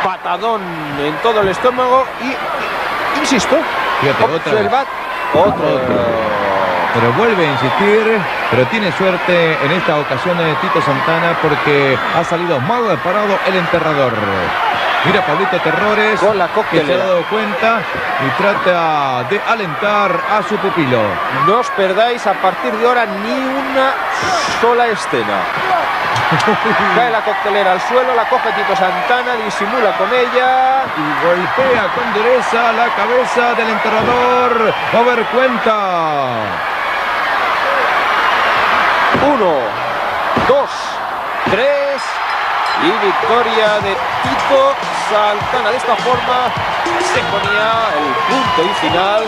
patadón en todo el estómago y insisto, fíjate, observad otro. Pero vuelve a insistir, pero tiene suerte en esta ocasión Tito Santana porque ha salido mal parado el enterrador. Mira Pablito Terrores, con la que se ha dado cuenta y trata de alentar a su pupilo. No os perdáis a partir de ahora ni una sola escena. Cae la coctelera al suelo, la coge Tito Santana, disimula con ella y golpea con dureza la cabeza del enterrador. Va a haber cuenta. 1, 2, 3 y victoria de Tito Santana. De esta forma se ponía el punto y final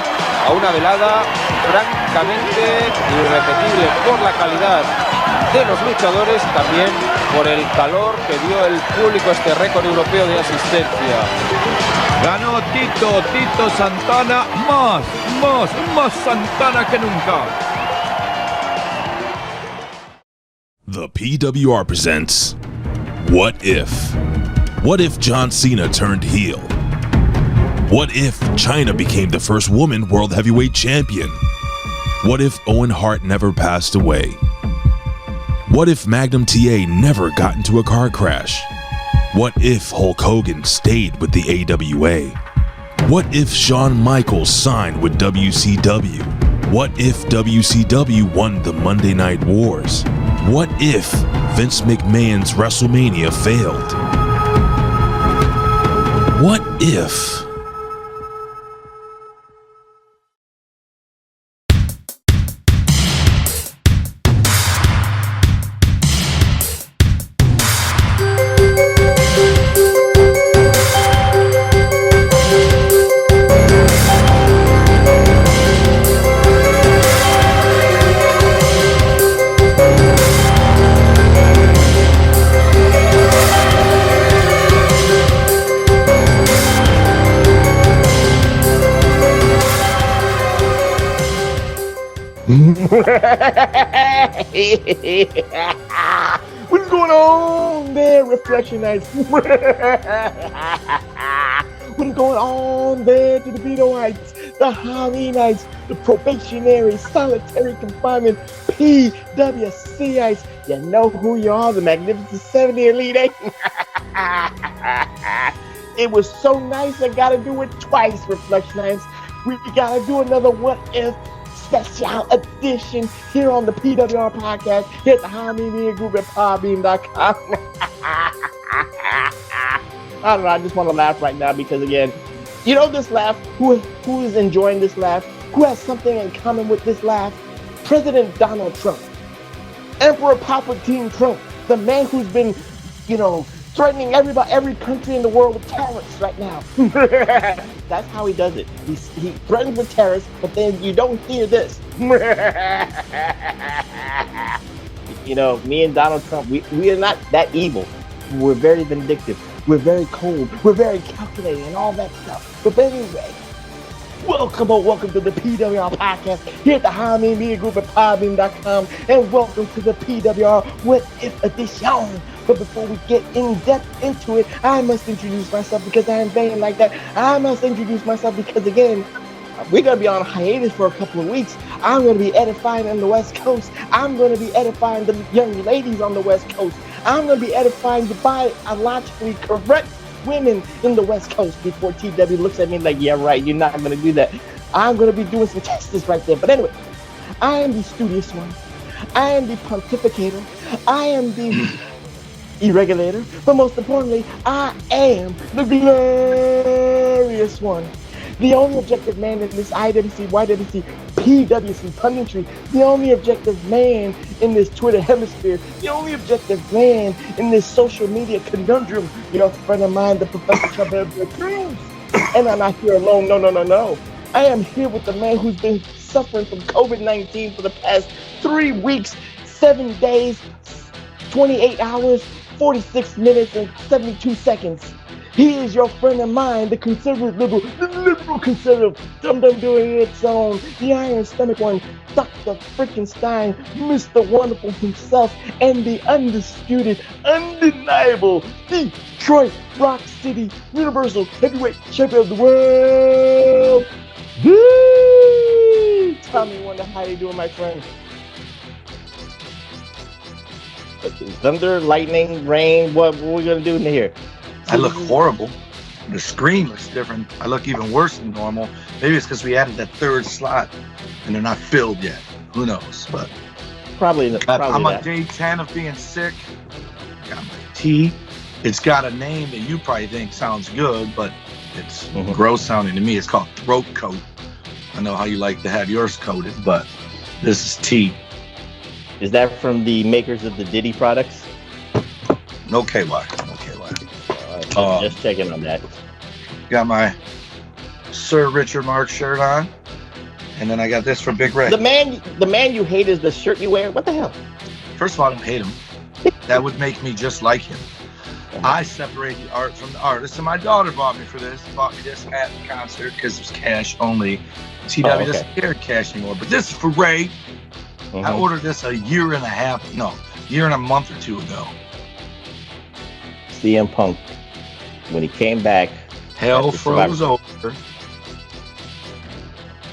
a una velada francamente irrepetible por la calidad de los luchadores, también por el calor que dio el público, este récord europeo de asistencia. Ganó Tito Santana, más Santana que nunca. The PWR presents What If? What if John Cena turned heel? What if China became the first woman world heavyweight champion? What if Owen Hart never passed away? What if Magnum TA never got into a car crash? What if Hulk Hogan stayed with the AWA? What if Shawn Michaels signed with WCW? What if WCW won the Monday Night Wars? What if Vince McMahon's WrestleMania failed? What if... What's going on there, Reflectionites? What's going on there to the Vitoites, the Hollynites, the probationary, solitary confinement, PWCites? You know who you are, the Magnificent 70 Elite Eight. It was so nice, I gotta do it twice, Reflectionites. We gotta do another What If special edition here on the PWR podcast here at the High Media Group at podbeam.com. I don't know, I just want to laugh right now because, again, you know this laugh? Who is enjoying this laugh? Who has something in common with this laugh? President Donald Trump. Emperor Palpatine Trump. The man who's been, threatening every country in the world with tariffs right now. That's how he does it. He threatens with tariffs, but then you don't hear this. Me and Donald Trump, we are not that evil. We're very vindictive. We're very cold. We're very calculating and all that stuff. But anyway, welcome to the PWR podcast here at the High Media Group at podbeam.com, and welcome to the PWR What If edition. But before we get in depth into it, I must introduce myself because I am vain like that. I must introduce myself because, again, we're going to be on hiatus for a couple of weeks. I'm going to be edifying on the West Coast. I'm going to be edifying the young ladies on the West Coast. I'm going to be edifying the biologically correct women in the West Coast before TW looks at me like, yeah, right, you're not going to do that. I'm going to be doing some tests right there. But anyway, I am the studious one. I am the pontificator. I am the irregulator. But most importantly, I am the glorious one. The only objective man in this IWC, YWC, PWC punditry. The only objective man in this Twitter hemisphere. The only objective man in this social media conundrum. Your friend of mine, the Professor Trump. And I'm not here alone. No. I am here with the man who's been suffering from COVID-19 for the past 3 weeks, 7 days, 28 hours, 46 minutes, and 72 seconds. He is your friend of mine, the conservative liberal, the liberal conservative, dum-dum doing its own, the iron stomach one, Dr. Frickin' Stein, Mr. Wonderful himself, and the undisputed, undeniable Detroit Rock City Universal Heavyweight Champion of the world, the Tommy Wonder. How you doing, my friend? Thunder, lightning, rain, what are we gonna do in here? I look horrible. The screen looks different. I look even worse than normal. Maybe it's because we added that third slot and they're not filled yet. Who knows? But Probably I'm that. on day 10 of being sick. Got my tea. It's got a name that you probably think sounds good, but it's gross sounding to me. It's called throat coat. I know how you like to have yours coated, but this is tea. Is that from the makers of the Diddy products? No KY. No KY. Just checking on that. Got my Sir Richard Marx shirt on. And then I got this from Big Red. The man you hate is the shirt you wear. What the hell? First of all, I don't hate him. That would make me just like him. I separate the art from the artist, and my daughter bought me this at the concert because it was cash only. CW doesn't carry cash anymore, but this is for Ray. I ordered this a year and a month or two ago. CM Punk, when he came back, hell froze over.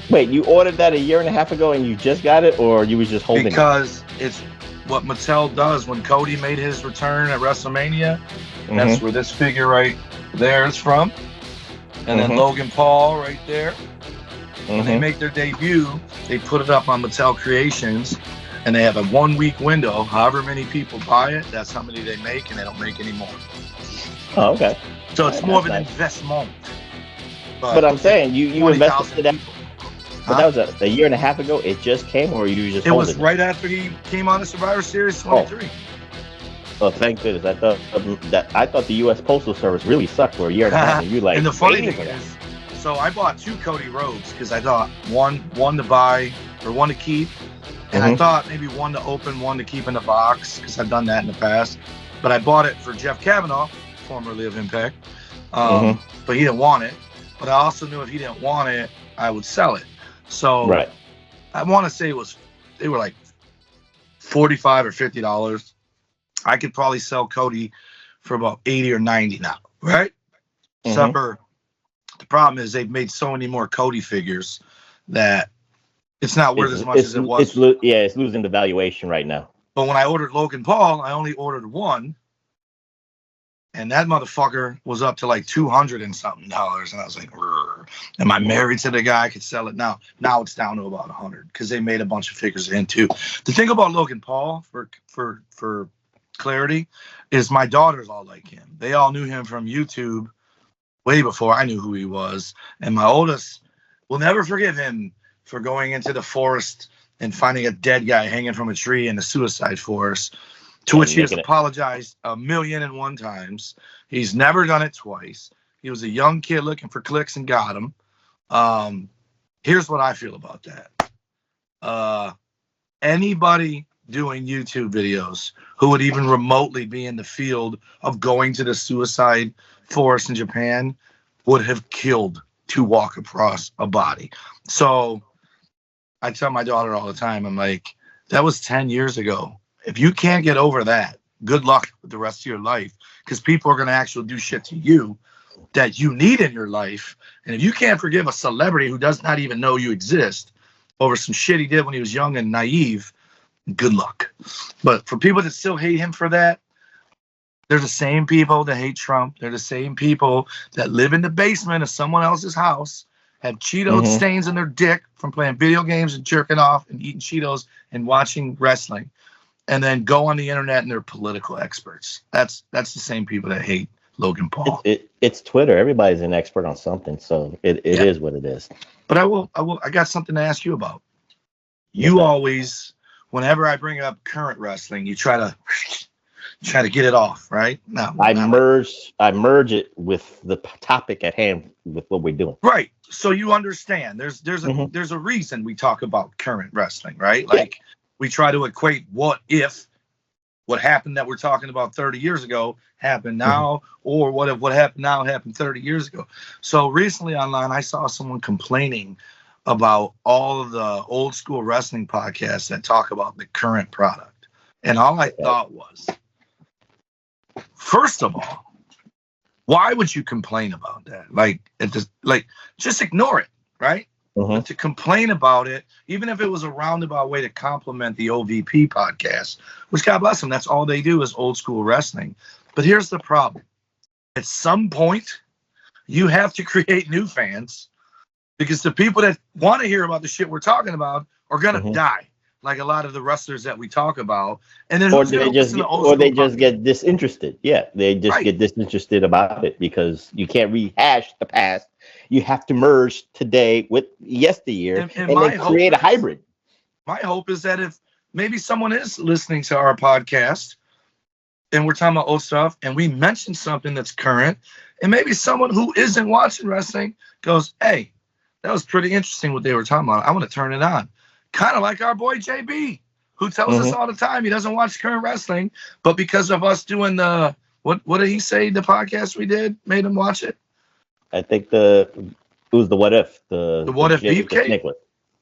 Wait, you ordered that a year and a half ago and you just got it, or you was just holding it? Because it's what Mattel does when Cody made his return at WrestleMania. That's where this figure right there is from. And then Logan Paul right there. When they make their debut, they put it up on Mattel Creations, and they have a 1 week window. However many people buy it, that's how many they make, and they don't make any more. Oh, okay. So it's more of an investment. But I'm saying you invested in that. But that was a year and a half ago. It just came, or you just? It was right after he came on the Survivor Series 23. Oh, thank goodness! I thought the U.S. Postal Service really sucked for a year and a half. And you like? And the funny thing is, so I bought 2 Cody Rhodes because I thought one to buy or one to keep, and I thought maybe one to open, one to keep in the box because I've done that in the past. But I bought it for Jeff Kavanaugh, formerly of Impact, but he didn't want it. But I also knew if he didn't want it, I would sell it. So I want to say they were like $45 or $50. I could probably sell Cody for about 80 or 90 now, right? The problem is they've made so many more Cody figures that it's not worth as much as it was. It's losing the valuation right now. But when I ordered Logan Paul, I only ordered one. And that motherfucker was up to like $200 and something. And I was like, rrr. Am I married to the guy? I could sell it now. Now it's down to about 100 because they made a bunch of figures in too. The thing about Logan Paul, for clarity, is my daughters all like him. They all knew him from YouTube way before I knew who he was. And my oldest will never forgive him for going into the forest and finding a dead guy hanging from a tree in a suicide forest. To which he has apologized 1,000,001 times. He's never done it twice. He was a young kid looking for clicks and got them. Here's what I feel about that. Anybody doing YouTube videos who would even remotely be in the field of going to the suicide forest in Japan would have killed to walk across a body. So I tell my daughter all the time, I'm like, that was 10 years ago. If you can't get over that, good luck with the rest of your life, because people are going to actually do shit to you that you need in your life. And if you can't forgive a celebrity who does not even know you exist over some shit he did when he was young and naive, good luck. But for people that still hate him for that, they're the same people that hate Trump. They're the same people that live in the basement of someone else's house, have Cheeto stains in their dick from playing video games and jerking off and eating Cheetos and watching wrestling. And then go on the internet and they're political experts. That's the same people that hate Logan Paul. It's Twitter. Everybody's an expert on something, so it is what it is. But I got something to ask you about. You always, whenever I bring up current wrestling, you try to get it off, right? No, I merge it with the topic at hand with what we're doing. Right. So you understand. There's a reason we talk about current wrestling, right? Like. We try to equate what if what happened that we're talking about 30 years ago happened now, or what if what happened now happened 30 years ago. So recently online, I saw someone complaining about all of the old school wrestling podcasts that talk about the current product. And all I thought was, first of all, why would you complain about that? Like, just ignore it, right? But to complain about it, even if it was a roundabout way to compliment the OVP podcast, which God bless them, that's all they do is old school wrestling. But here's the problem. At some point, you have to create new fans, because the people that want to hear about the shit we're talking about are going to die, like a lot of the wrestlers that we talk about. And then they just get disinterested. Yeah, they just get disinterested about it because you can't rehash the past. You have to merge today with yesteryear and then create a hybrid. My hope is that if maybe someone is listening to our podcast and we're talking about old stuff and we mention something that's current, and maybe someone who isn't watching wrestling goes, hey, that was pretty interesting what they were talking about. I want to turn it on. Kind of like our boy JB, who tells us all the time he doesn't watch current wrestling, but because of us doing the, what did he say, the podcast we did made him watch it? I think it was the What If. The What If Beefcake?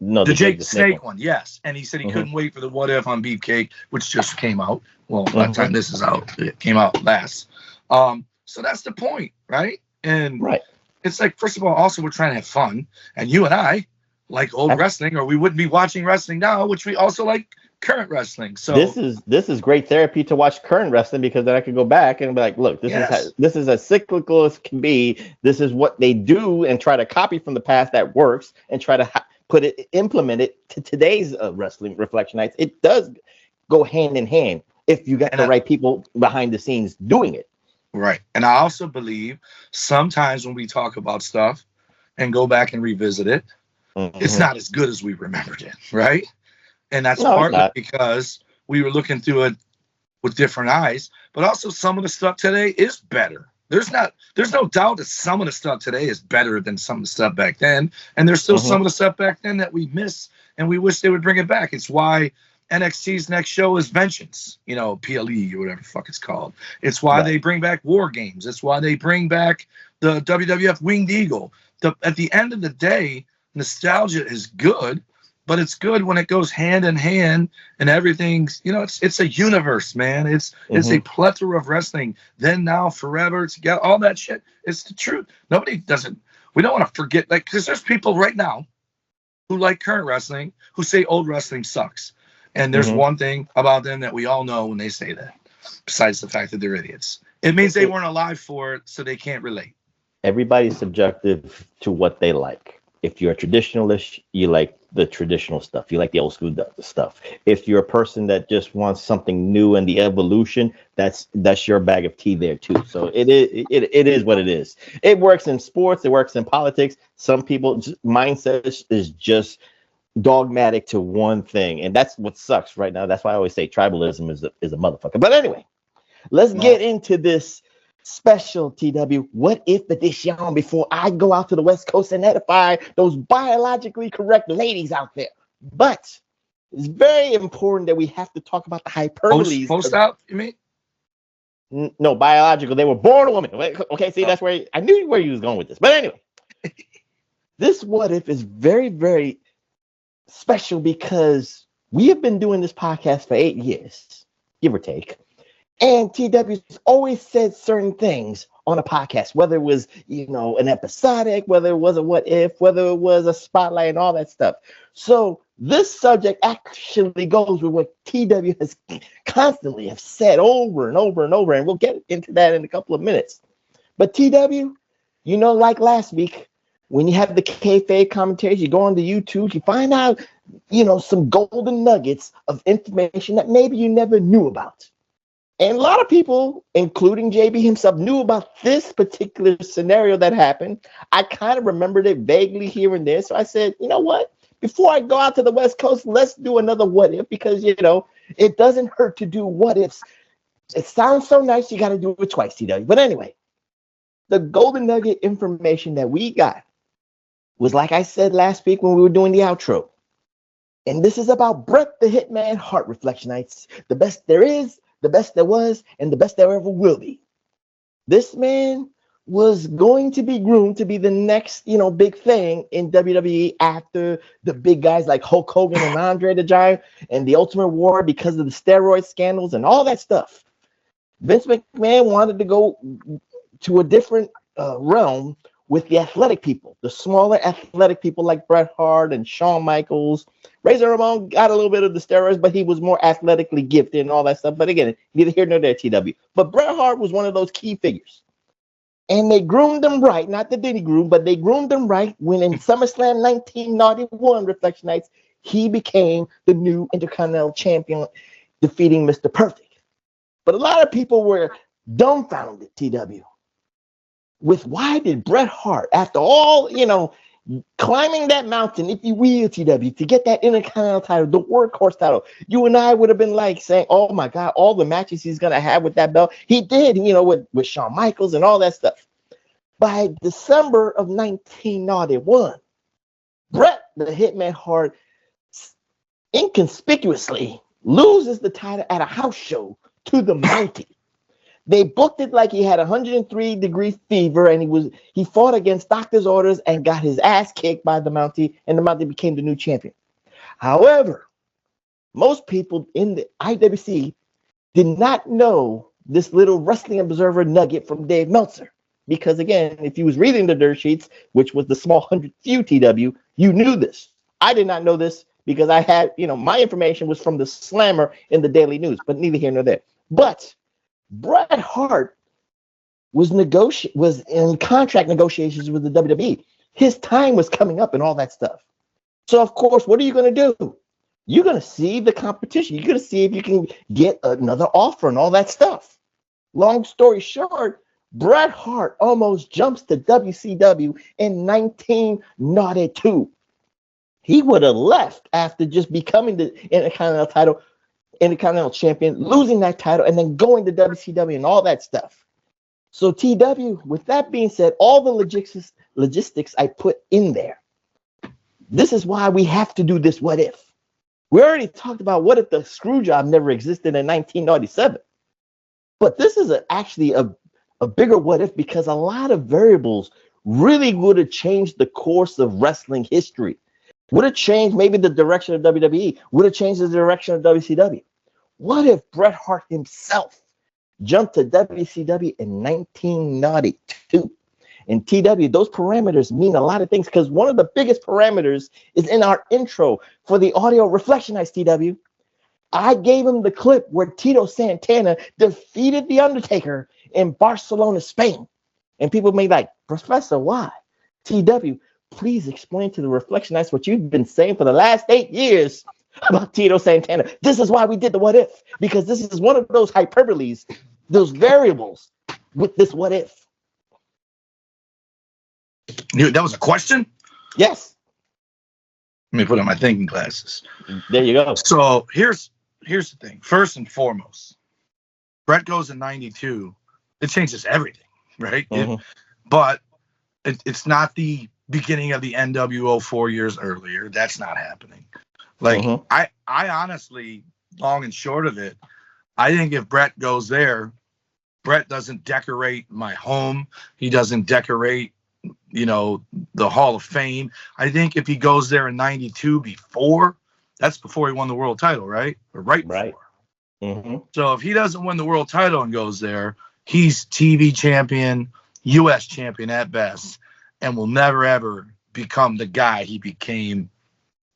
No, the Jake the Snake one, yes. And he said he couldn't wait for the What If on Beefcake, which just came out. Well, by the time this is out, it came out last. So that's the point, right? And it's like, first of all, also we're trying to have fun. And you and I like old wrestling, or we wouldn't be watching wrestling now, which we also like current wrestling. So this is great therapy to watch current wrestling, because then I can go back and be like, look, this is as cyclical as can be. This is what they do, and try to copy from the past that works, and try to implement it to today's wrestling Reflectionites. It does go hand in hand if you got the right people behind the scenes doing it. Right. And I also believe sometimes when we talk about stuff and go back and revisit it, it's not as good as we remembered it, right? And that's partly because we were looking through it with different eyes, but also some of the stuff today is better. There's no doubt that some of the stuff today is better than some of the stuff back then, and there's still some of the stuff back then that we miss, and we wish they would bring it back. It's why NXT's next show is Vengeance, PLE or whatever the fuck it's called. It's why they bring back War Games. It's why they bring back the WWF Winged Eagle. At the end of the day, nostalgia is good, but it's good when it goes hand in hand and everything's, it's a universe, man. It's a plethora of wrestling. Then, now, forever, together, all that shit. It's the truth. We don't want to forget, because there's people right now who like current wrestling who say old wrestling sucks. And there's one thing about them that we all know when they say that, besides the fact that they're idiots. It means they weren't alive for it, so they can't relate. Everybody's subjective to what they like. If you're a traditionalist, you like the traditional stuff. You like the old school stuff. If you're a person that just wants something new and the evolution, that's your bag of tea there too. So it is what it is. It works in sports. It works in politics. Some people's mindset is just dogmatic to one thing, and that's what sucks right now. That's why I always say tribalism is a motherfucker. But anyway, let's get into this special TW What If edition before I go out to the West Coast and edify those biologically correct ladies out there. But it's very important that we have to talk about the hyperbole. Post out, you mean? No, biological. They were born a woman. Okay, see, that's where I knew where you was going with this. But anyway, this What If is very, very special because we have been doing this podcast for 8 years, give or take. And TW's always said certain things on a podcast, whether it was, an episodic, whether it was a what if, whether it was a spotlight and all that stuff. So this subject actually goes with what TW has constantly have said over and over and over. And we'll get into that in a couple of minutes. But TW, like last week, when you have the kayfabe commentaries, you go on the YouTube, you find out, some golden nuggets of information that maybe you never knew about. And a lot of people, including JB himself, knew about this particular scenario that happened. I kind of remembered it vaguely here and there. So I said, you know what? Before I go out to the West Coast, let's do another what if, because, it doesn't hurt to do what ifs. It sounds so nice, you got to do it twice, TW. But anyway, the golden nugget information that we got was, like I said last week when we were doing the outro. And this is about Bret the Hitman Hart, Reflectionites. The best there is, the best there was, and the best there ever will be. This man was going to be groomed to be the next, big thing in WWE after the big guys like Hulk Hogan and Andre the Giant and the Ultimate Warrior because of the steroid scandals and all that stuff. Vince McMahon wanted to go to a different realm with the athletic people, the smaller athletic people like Bret Hart and Shawn Michaels. Razor Ramon got a little bit of the steroids, but he was more athletically gifted and all that stuff. But again, neither here nor there, TW. But Bret Hart was one of those key figures. And they groomed him right, not the Diddy groom, but they groomed him right when in SummerSlam 1991, Reflectionites, he became the new Intercontinental Champion, defeating Mr. Perfect. But a lot of people were dumbfounded, TW, with why did Bret Hart, after all, climbing that mountain, if you will, TW, to get that Intercontinental title, the workhorse title, you and I would have been like saying, oh my God, all the matches he's going to have with that belt. He did, with Shawn Michaels and all that stuff. By December of 1991, Bret the Hitman Hart inconspicuously loses the title at a house show to the Mountie. They booked it like he had 103-degree fever, and he fought against doctor's orders and got his ass kicked by the Mountie, and the Mountie became the new champion. However, most people in the IWC did not know this little Wrestling Observer nugget from Dave Meltzer. Because again, if you was reading the dirt sheets, which was the small 100 few TW, you knew this. I did not know this because I had, my information was from the Slammer in the Daily News, but neither here nor there. But Bret Hart was in contract negotiations with the WWE. His time was coming up and all that stuff. So of course, what are you going to do? You're going to see the competition. You're going to see if you can get another offer and all that stuff. Long story short, Bret Hart almost jumps to WCW in 1992. He would have left after just becoming the Intercontinental Champion, losing that title, and then going to WCW and all that stuff. So TW, with that being said, all the logistics I put in there. This is why we have to do this what if. We already talked about what if the screw job never existed in 1997. But this is actually a bigger what if because a lot of variables really would have changed the course of wrestling history. Would have changed maybe the direction of WWE, would have changed the direction of WCW. What if Bret Hart himself jumped to WCW in 1992? And TW, those parameters mean a lot of things because one of the biggest parameters is in our intro for the audio Reflectionites, TW. I gave him the clip where Tito Santana defeated The Undertaker in Barcelona, Spain. And people may be like, Professor, why? TW, please explain to the Reflectionites what you've been saying for the last 8 years about Tito Santana. This is why we did the what if, because this is one of those hyperboles, those variables with this what if. That was a question? Yes. Let me put on my thinking glasses. There you go. So here's the thing. First and foremost, Bret goes in 92. It changes everything, right? Mm-hmm. But it's not the beginning of the NWO 4 years earlier. That's not happening. Like, Mm-hmm. I honestly, long and short of it, I think if Bret goes there, Bret doesn't decorate my home. He doesn't decorate, the Hall of Fame. I think if he goes there in 92 that's before he won the world title, right? Or right before. Mm-hmm. So if he doesn't win the world title and goes there, he's TV champion, U.S. champion at best, and will never, ever become the guy he became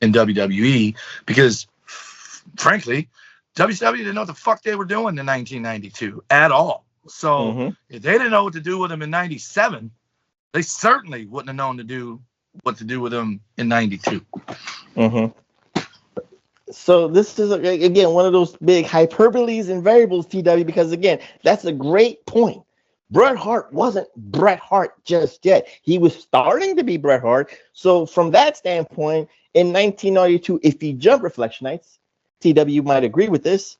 in WWE because, frankly, WCW didn't know what the fuck they were doing in 1992 at all. So if they didn't know what to do with him in 97, they certainly wouldn't have known what to do with him in 92. Mm-hmm. So this is, again, one of those big hyperboles and variables, TW, because, again, that's a great point. Bret Hart wasn't Bret Hart just yet. He was starting to be Bret Hart. So from that standpoint, in 1992, if he jumped Reflectionites, TW might agree with this,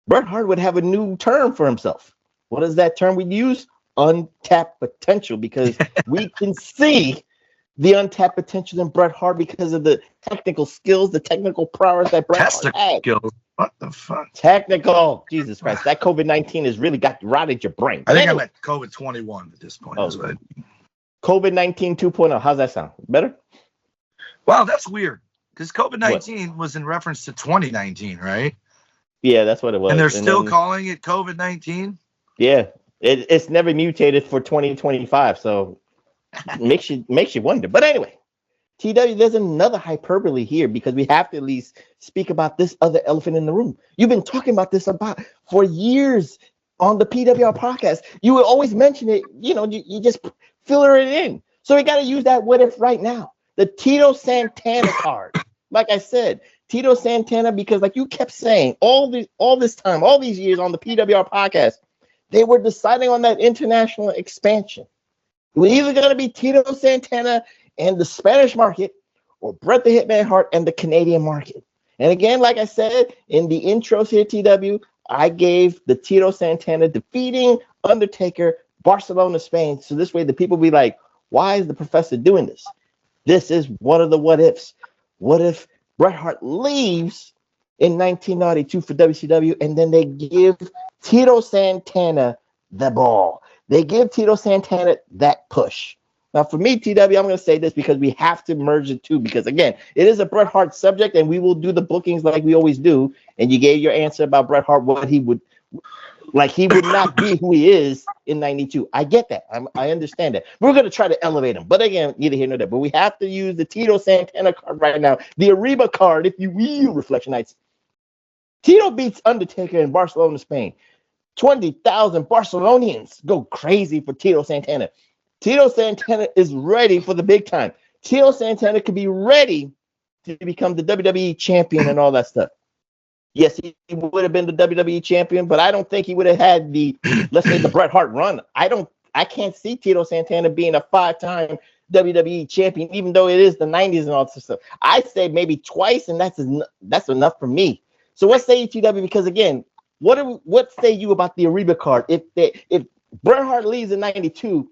Bret Hart would have a new term for himself. What is that term we use? Untapped potential, because we can see the untapped potential in Bret Hart because of the technical skills, the technical prowess that Bret Hart had. What the fuck? Technical. Jesus Christ. That COVID-19 has really got rotted your brain. I think Anyway, I'm at COVID 21 at this point. Oh. Is what COVID-19 2.0. How's that sound? Better? Wow, that's weird. Because COVID-19 was in reference to 2019, right? Yeah, that's what it was. And they're still calling it COVID-19? Yeah. It's never mutated for 2025, so makes you wonder. But anyway, TW, there's another hyperbole here because we have to at least speak about this other elephant in the room. You've been talking about this for years on the PWR podcast. You would always mention it, you just filler it in. So we got to use that what if right now. The Tito Santana card. Like I said, Tito Santana, because like you kept saying all this time, all these years on the PWR podcast, they were deciding on that international expansion. It was either going to be Tito Santana and the Spanish market or Bret the Hitman Hart and the Canadian market. And again, like I said, in the intros here, TW, I gave the Tito Santana defeating Undertaker, Barcelona, Spain. So this way the people be like, why is the professor doing this? This is one of the what ifs. What if Bret Hart leaves in 1992 for WCW and then they give Tito Santana the ball? They give Tito Santana that push. Now, for me, TW, I'm going to say this because we have to merge the two because, again, it is a Bret Hart subject and we will do the bookings like we always do. And you gave your answer about Bret Hart, what he would not be who he is in 92. I get that. I understand that. We're going to try to elevate him. But again, neither here nor there. But we have to use the Tito Santana card right now. The Ariba card, if you will, Reflectionites. Tito beats Undertaker in Barcelona, Spain. 20,000 Barcelonians go crazy for Tito Santana. Tito Santana is ready for the big time. Tito Santana could be ready to become the WWE champion and all that stuff. Yes, he would have been the WWE champion, but I don't think he would have had let's say, the Bret Hart run. I can't see Tito Santana being a 5-time WWE champion, even though it is the 90s and all this stuff. I say maybe twice, and that's enough for me. So what say you, TW? Because again, what say you about the Ariba card? If Bret Hart leaves in 92,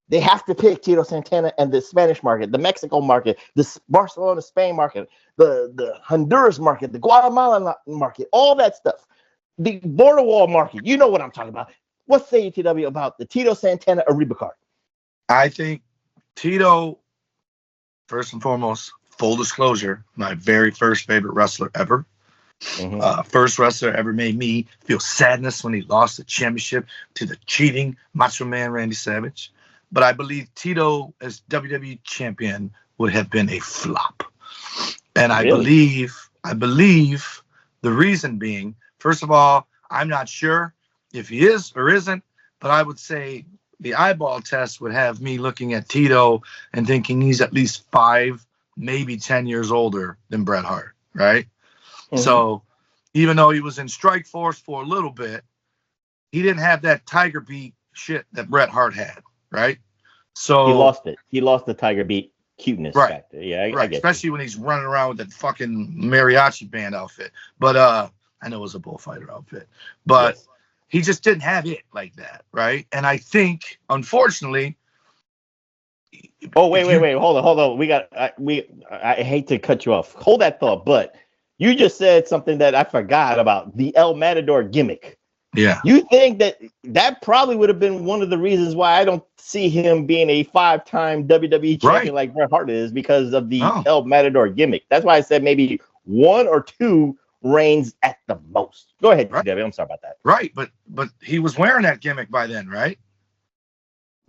they have to pick Tito Santana and the Spanish market, the Mexico market, the Barcelona, Spain market, the Honduras market, the Guatemala market, all that stuff. The border wall market. You know what I'm talking about. What say you, TW, about the Tito Santana Ariba card? I think Tito, first and foremost, full disclosure, my very first favorite wrestler ever. Mm-hmm. First wrestler ever made me feel sadness when he lost the championship to the cheating Macho Man Randy Savage. But I believe Tito as WWE champion would have been a flop. And really? I believe the reason being, first of all, I'm not sure if he is or isn't, but I would say the eyeball test would have me looking at Tito and thinking he's at least 5, maybe 10 years older than Bret Hart, right? Mm-hmm. So even though he was in Strike Force for a little bit, he didn't have that Tiger Beat shit that Bret Hart had, right? So he lost it. He lost the Tiger Beat cuteness factor. Yeah, I get especially when he's running around with that fucking mariachi band outfit. But I know it was a bullfighter outfit, but yes, he just didn't have it like that, right? And I think, unfortunately. Oh wait, hold on. I hate to cut you off. Hold that thought, but you just said something that I forgot about, the El Matador gimmick. Yeah. You think that probably would have been one of the reasons why I don't see him being a 5-time WWE champion like Bret Hart is, because of the El Matador gimmick. That's why I said maybe 1 or 2 reigns at the most. Go ahead, right. Debbie. I'm sorry about that. Right, but he was wearing that gimmick by then, right?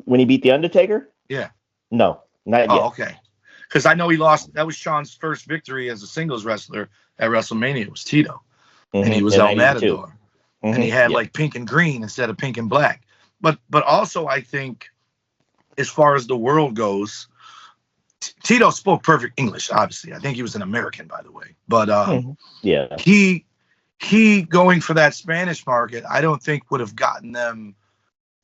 When he beat The Undertaker? Yeah. No, not yet. Oh, okay. Because I know he lost. That was Shawn's first victory as a singles wrestler at WrestleMania. It was Tito. Mm-hmm. And he was El Matador. Mm-hmm. And he had like pink and green instead of pink and black. But also, I think, as far as the world goes, Tito spoke perfect English, obviously. I think he was an American, by the way. But yeah, he going for that Spanish market, I don't think would have gotten them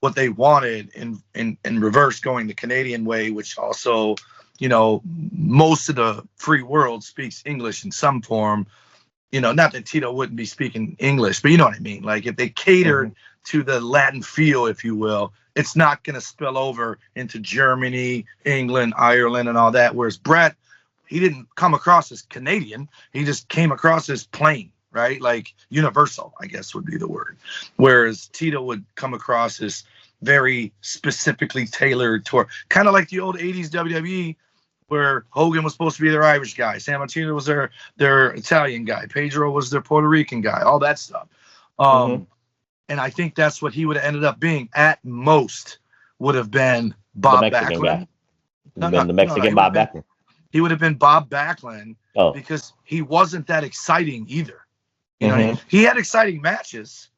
what they wanted in reverse, going the Canadian way, which also, most of the free world speaks English in some form. Not that Tito wouldn't be speaking English, but you know what I mean? Like, if they catered to the Latin feel, if you will, it's not going to spill over into Germany, England, Ireland, and all that. Whereas Bret, he didn't come across as Canadian. He just came across as plain, right? Like universal, I guess would be the word. Whereas Tito would come across as very specifically tailored toward, kind of like the old 80s WWE, where Hogan was supposed to be their Irish guy, San Martino was their Italian guy, Pedro was their Puerto Rican guy, all that stuff. And I think that's what he would have ended up being. At most, would have been Bob Backlund. The Mexican Bob Backlund. He would have been Bob Backlund because he wasn't that exciting either. You know what I mean? He had exciting matches,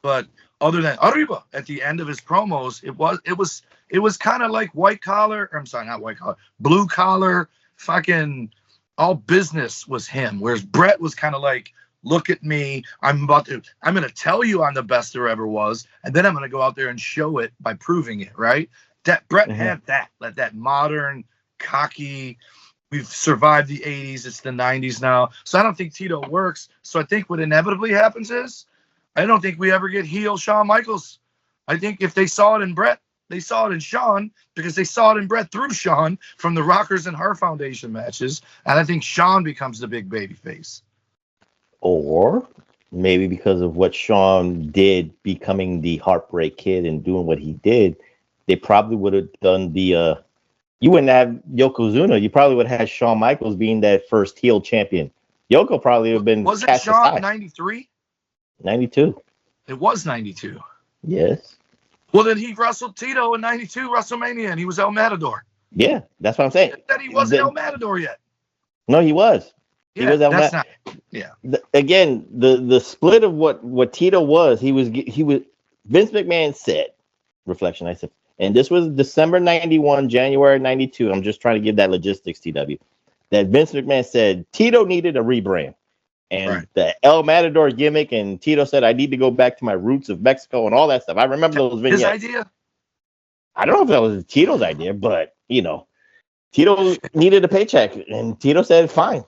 but other than Arriba at the end of his promos, it was kind of like white collar. I'm sorry, not white collar, blue collar. Fucking all business was him. Whereas Bret was kind of like, look at me. I'm going to tell you I'm the best there ever was. And then I'm going to go out there and show it by proving it. Right. That Bret had that modern, cocky, we've survived the 80s. It's the 90s now. So I don't think Tito works. So I think what inevitably happens is I don't think we ever get heel Shawn Michaels. I think if they saw it in Bret, they saw it in Shawn because they saw it in Bret through Shawn from the Rockers and Hart Foundation matches. And I think Shawn becomes the big baby face. Or maybe because of what Shawn did, becoming the Heartbreak Kid and doing what he did, they probably would have done the you wouldn't have Yokozuna. You probably would have had Shawn Michaels being that first heel champion. Yoko probably would have been. Was it Shawn 93? 92. It was 92. Yes. Well, then he wrestled Tito in 92 WrestleMania, and he was El Matador. Yeah, that's what I'm saying. That he wasn't El Matador yet. No, he was. Yeah, he was El that's not. Yeah. Again, the split of what Tito was, he was Vince McMahon said, Reflectionites, and this was December 91, January 92. I'm just trying to give that logistics, TW. That Vince McMahon said Tito needed a rebrand. And the El Matador gimmick, and Tito said, I need to go back to my roots of Mexico and all that stuff. I remember those vignettes. His idea? I don't know if that was Tito's idea, but, Tito needed a paycheck, and Tito said, fine.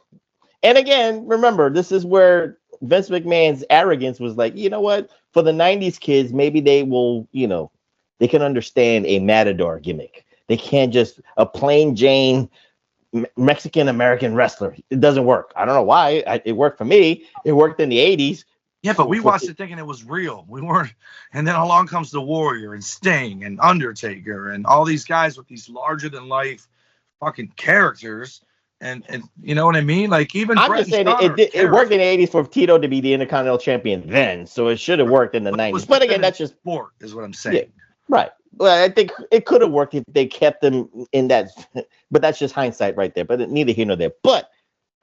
And again, remember, this is where Vince McMahon's arrogance was like, you know what? For the 90s kids, maybe they will, they can understand a Matador gimmick. They can't just a plain Jane Mexican-American wrestler. It doesn't work. I don't know why. It worked for me. It worked in the 80s. Yeah, but we watched it thinking it was real. We weren't. And then along comes the Warrior and Sting and Undertaker and all these guys with these larger-than-life fucking characters. And you know what I mean? Like even I'm just saying it worked in the 80s for Tito to be the Intercontinental Champion then, so it should have worked in the 90s. But again, that's just sport, is what I'm saying. Yeah, right. Well, I think it could have worked if they kept them in that, but that's just hindsight right there. But neither here nor there. But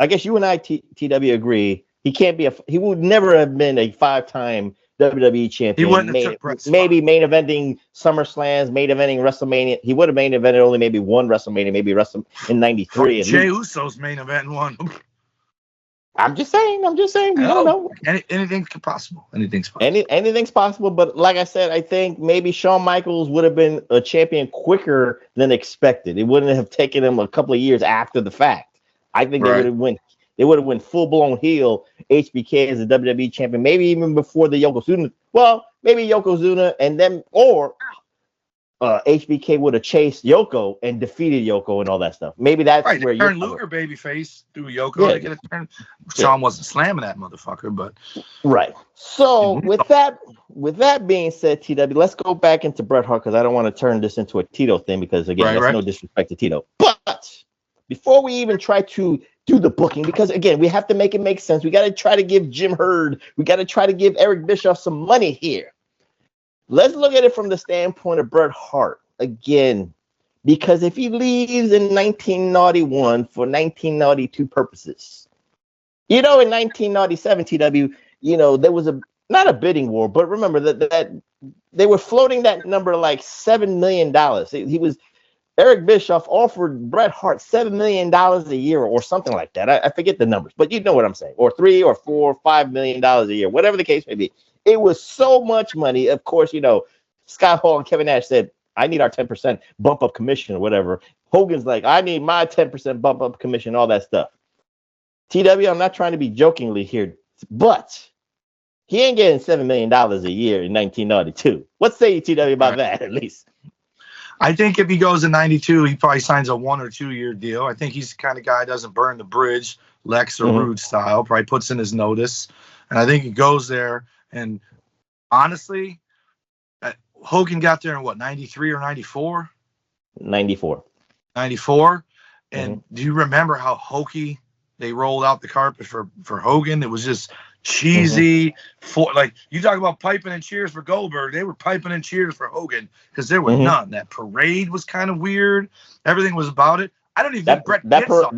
I guess you and I, TW, agree he can't be he would never have been a 5-time WWE champion. He wouldn't have took Bret's maybe main eventing SummerSlams, main eventing WrestleMania. He would have main evented only maybe one WrestleMania, maybe in 93. Jey Uso's main event one. I'm just saying. I don't know. Anything's possible. Anything's possible. Anything's possible. But like I said, I think maybe Shawn Michaels would have been a champion quicker than expected. It wouldn't have taken him a couple of years after the fact. I think they would have went. They would have went full-blown heel HBK as a WWE champion, maybe even before the Yokozuna. Well, maybe Yokozuna, and then HBK would have chased Yoko and defeated Yoko and all that stuff. Maybe that's where you turn Luger babyface through Yoko. Yeah. Turn. Shawn wasn't slamming that motherfucker, but right. So with that being said, TW, let's go back into Bret Hart because I don't want to turn this into a Tito thing because again, that's no disrespect to Tito. But before we even try to do the booking, because again, we have to make it make sense. We got to try to give Jim Herd, we got to try to give Eric Bischoff some money here. Let's look at it from the standpoint of Bret Hart again, because if he leaves in 1991 for 1992 purposes, in 1997, TW, there was not a bidding war, but remember that they were floating that number like $7 million. Eric Bischoff offered Bret Hart $7 million a year or something like that. I forget the numbers, but you know what I'm saying. Or $3 or $4 or $5 million a year, whatever the case may be. It was so much money. Of course, Scott Hall and Kevin Nash said, I need our 10% bump up commission or whatever. Hogan's like, I need my 10% bump up commission, all that stuff. TW, I'm not trying to be jokingly here, but he ain't getting $7 million a year in 1992. What say you, TW, about that at least? I think if he goes in 92, he probably signs a 1 or 2 year deal. I think he's the kind of guy who doesn't burn the bridge, Lex or Rude style. Probably puts in his notice. And I think he goes there. And honestly, Hogan got there in what, 93 or 94? 94. 94. And do you remember how hokey they rolled out the carpet for Hogan? It was just cheesy. Like, you talk about piping and cheers for Goldberg, they were piping and cheers for Hogan because there was none. That parade was kind of weird. Everything was about it. I don't even think Bret gets all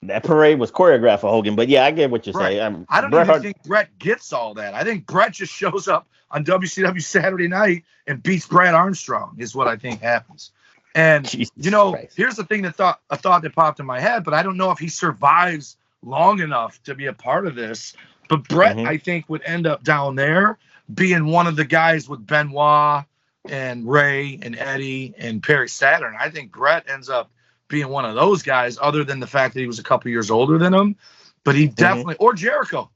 that parade was choreographed for Hogan, but yeah, I get what you're saying. I don't even think Bret gets all that. I think Bret just shows up on WCW Saturday night and beats Brad Armstrong is what I think happens. And Jesus Christ. Here's the thing a thought that popped in my head, but I don't know if he survives long enough to be a part of this. But Bret, I think, would end up down there being one of the guys with Benoit and Ray and Eddie and Perry Saturn. I think Bret ends up being one of those guys, other than the fact that he was a couple years older than him. But he definitely, or Jericho.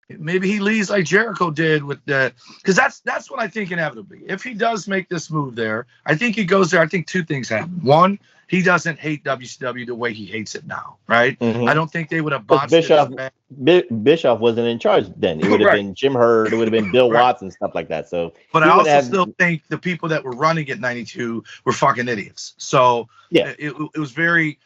Maybe he leaves like Jericho did with the, because that's what I think inevitably. If he does make this move there, I think he goes there. I think two things happen. One, he doesn't hate WCW the way he hates it now, right? I don't think they would have botched Bischoff wasn't in charge then. It would have been Jim Herd. It would have been Bill Watts and stuff like that. So, but I also still think the people that were running at 92 were fucking idiots. So yeah, it was very.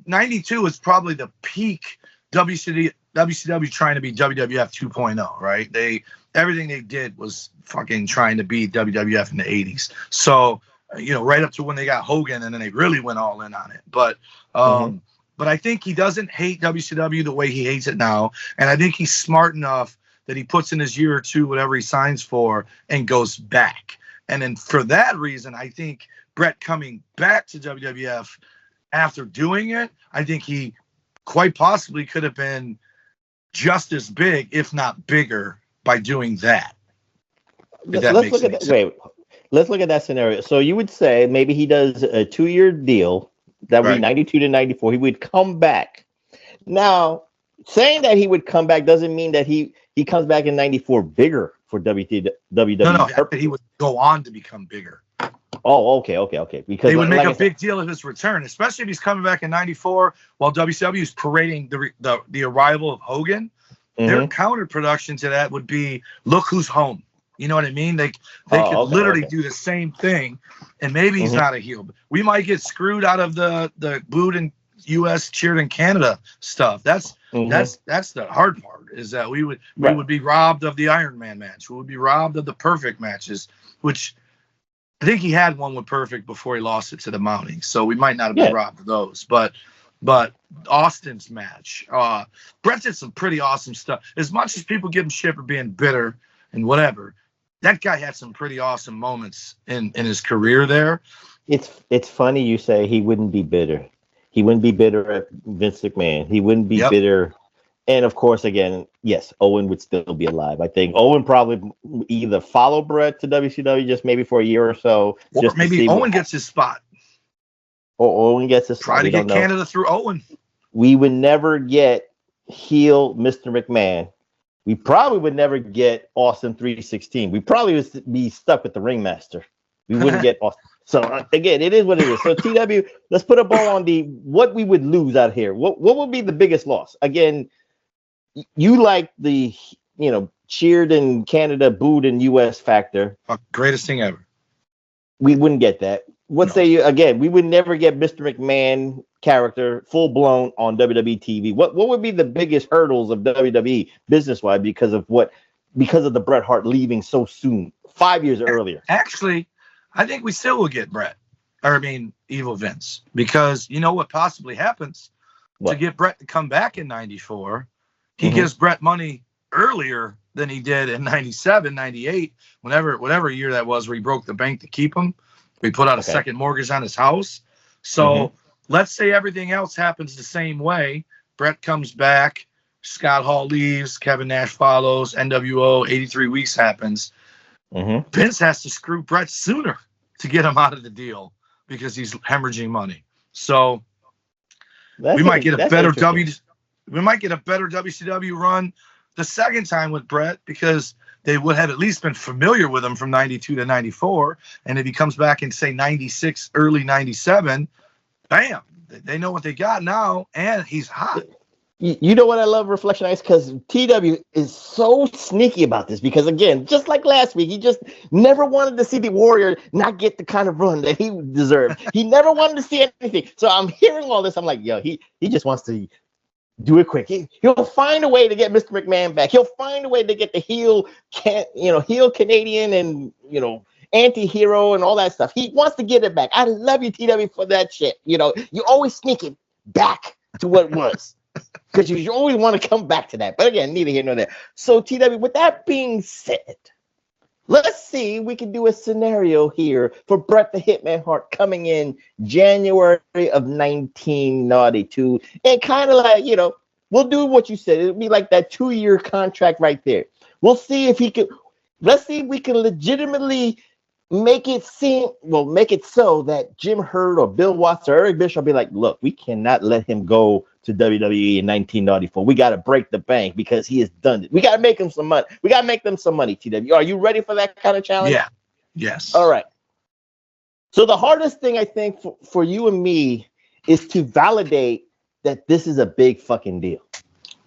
92 is probably the peak WCW trying to be WWF 2.0, right? Everything they did was fucking trying to be WWF in the 80s. So, right up to when they got Hogan, and then they really went all in on it. But I think he doesn't hate WCW the way he hates it now. And I think he's smart enough that he puts in his year or two, whatever he signs for, and goes back. And then for that reason, I think Bret coming back to WWF after doing it, I think he quite possibly could have been just as big, if not bigger, by doing that. Let's look at that scenario. So you would say maybe he does a 2-year deal. That would be 92 to 94. He would come back. Now, saying that he would come back doesn't mean that he comes back in 94 bigger for WWE. No, he would go on to become bigger. Oh, okay. Because they would make a big deal of his return, especially if he's coming back in 94 while WCW is parading the arrival of Hogan. Their counter production to that would be, look who's home. You know what I mean? They could literally do the same thing, and maybe he's not a heel. We might get screwed out of the booed in U.S., cheered in Canada stuff. That's the hard part, is that we would be robbed of the Iron Man match. We would be robbed of the Perfect matches, which I think he had one with Perfect before he lost it to the Mountie. So we might not have been robbed of those. But Austin's match, Bret did some pretty awesome stuff. As much as people give him shit for being bitter and whatever, that guy had some pretty awesome moments in his career there. It's funny you say he wouldn't be bitter. He wouldn't be bitter at Vince McMahon. He wouldn't be bitter. And of course, again, yes, Owen would still be alive. I think Owen probably either follow Bret to WCW just maybe for a year or so. Or maybe Owen gets his spot. Or Owen gets his spot. Try to get Canada through Owen. We would never get heel Mr. McMahon. We probably would never get Austin 316. We probably would be stuck with the Ringmaster. We wouldn't get Austin. So again, it is what it is. So TW, let's put a ball on what we would lose out here. What would be the biggest loss? Again, you like the cheered in Canada, booed in US factor. Greatest thing ever. We wouldn't get that. We would never get Mr. McMahon character full blown on WWE TV. What would be the biggest hurdles of WWE business wise because of the Bret Hart leaving so soon, 5 years earlier? Actually, I think we still will get Evil Vince, because you know what possibly happens to get Bret to come back in 94. He gives Bret money earlier than he did in 97, 98, whatever year that was, where he broke the bank to keep him. We put out a second mortgage on his house. So let's say everything else happens the same way. Bret comes back, Scott Hall leaves, Kevin Nash follows, NWO 83 weeks happens. Vince has to screw Bret sooner to get him out of the deal because he's hemorrhaging money. So we might get a better WCW run the second time with Bret, because they would have at least been familiar with him from 92 to 94. And if he comes back in, say, 96, early 97, bam, they know what they got now, and he's hot. You know what I love, Reflectionites, because TW is so sneaky about this. Because again, just like last week, he just never wanted to see the Warrior not get the kind of run that he deserved. He never wanted to see anything. So I'm hearing all this. I'm like, yo, he just wants to do it quick. He'll find a way to get Mr. McMahon back. He'll find a way to get the heel Canadian and anti-hero and all that stuff. He wants to get it back. I love you, TW, for that shit. You always sneak it back to what it was. Because you always want to come back to that. But again, neither here nor there. So, TW, with that being said, let's see if we can do a scenario here for Bret the Hitman Hart coming in January of 1992. And kind of like, we'll do what you said. It'll be like that 2-year contract right there. We'll see if he can. Let's see if we can legitimately make it so that Jim Herd or Bill Watts or Eric Bischoff will be like, look, we cannot let him go to WWE in 1994. We got to break the bank because he has done it. We got to make him some money. We got to make them some money, TW. Are you ready for that kind of challenge? Yeah. Yes. All right. So the hardest thing I think for you and me is to validate that this is a big fucking deal.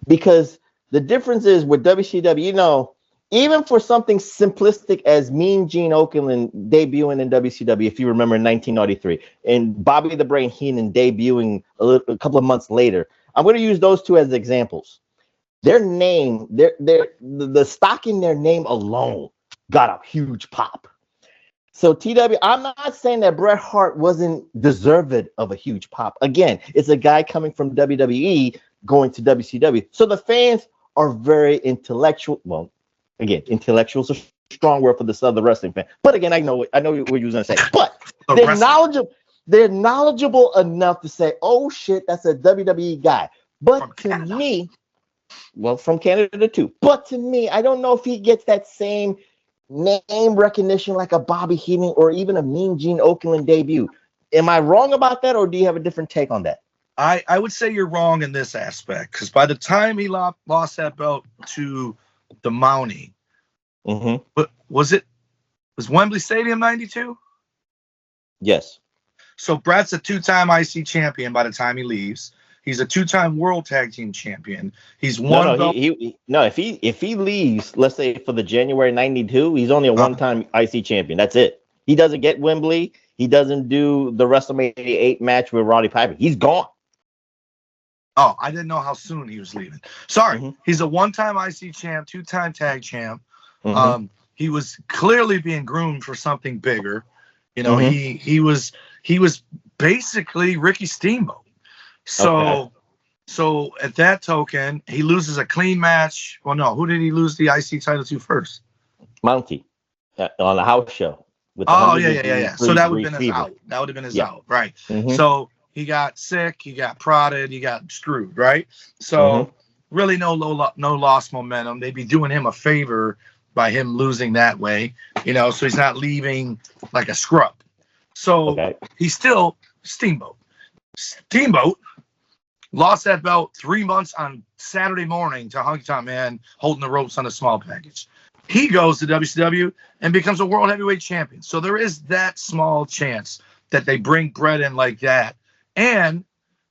Because the difference is with WCW, even for something simplistic as Mean Gene Okerlund debuting in WCW, if you remember in 1993, and Bobby the Brain Heenan debuting a couple of months later, I'm going to use those two as examples. Their name, the stock in their name alone got a huge pop. So TW, I'm not saying that Bret Hart wasn't deserved of a huge pop. Again, it's a guy coming from WWE going to WCW. So the fans are very intellectual. Well, again, intellectual is a strong word for the wrestling fan. But again, I know what you were going to say. But they're knowledgeable enough to say, oh shit, that's a WWE guy. But to me, from Canada too. But to me, I don't know if he gets that same name recognition like a Bobby Heenan or even a Mean Gene Okerlund debut. Am I wrong about that, or do you have a different take on that? I would say you're wrong in this aspect, because by the time he lost that belt to the Mountie, but was Wembley Stadium 92? Yes. So Bret's a 2-time IC champion by the time he leaves. He's a 2-time World Tag Team champion. He's one. If he leaves, let's say for the January 92, he's only a one-time IC champion. That's it. He doesn't get Wembley. He doesn't do the WrestleMania 8 match with Roddy Piper. He's gone. Oh, I didn't know how soon he was leaving. Sorry. He's a 1-time IC champ, 2-time tag champ. He was clearly being groomed for something bigger. He was basically Ricky Steamboat. So at that token, he loses a clean match. Well, no, who did he lose the IC title to first? Mountie on the house show. Yeah. So that would have been his out. That would have been his out, right? So he got sick, he got prodded, he got screwed, right? So really no lost momentum. They'd be doing him a favor by him losing that way, so he's not leaving like a scrub. So he's still Steamboat. Steamboat lost that belt 3 months on Saturday morning to Honky Tonk Man holding the ropes on a small package. He goes to WCW and becomes a world heavyweight champion. So there is that small chance that they bring Bret in like that. And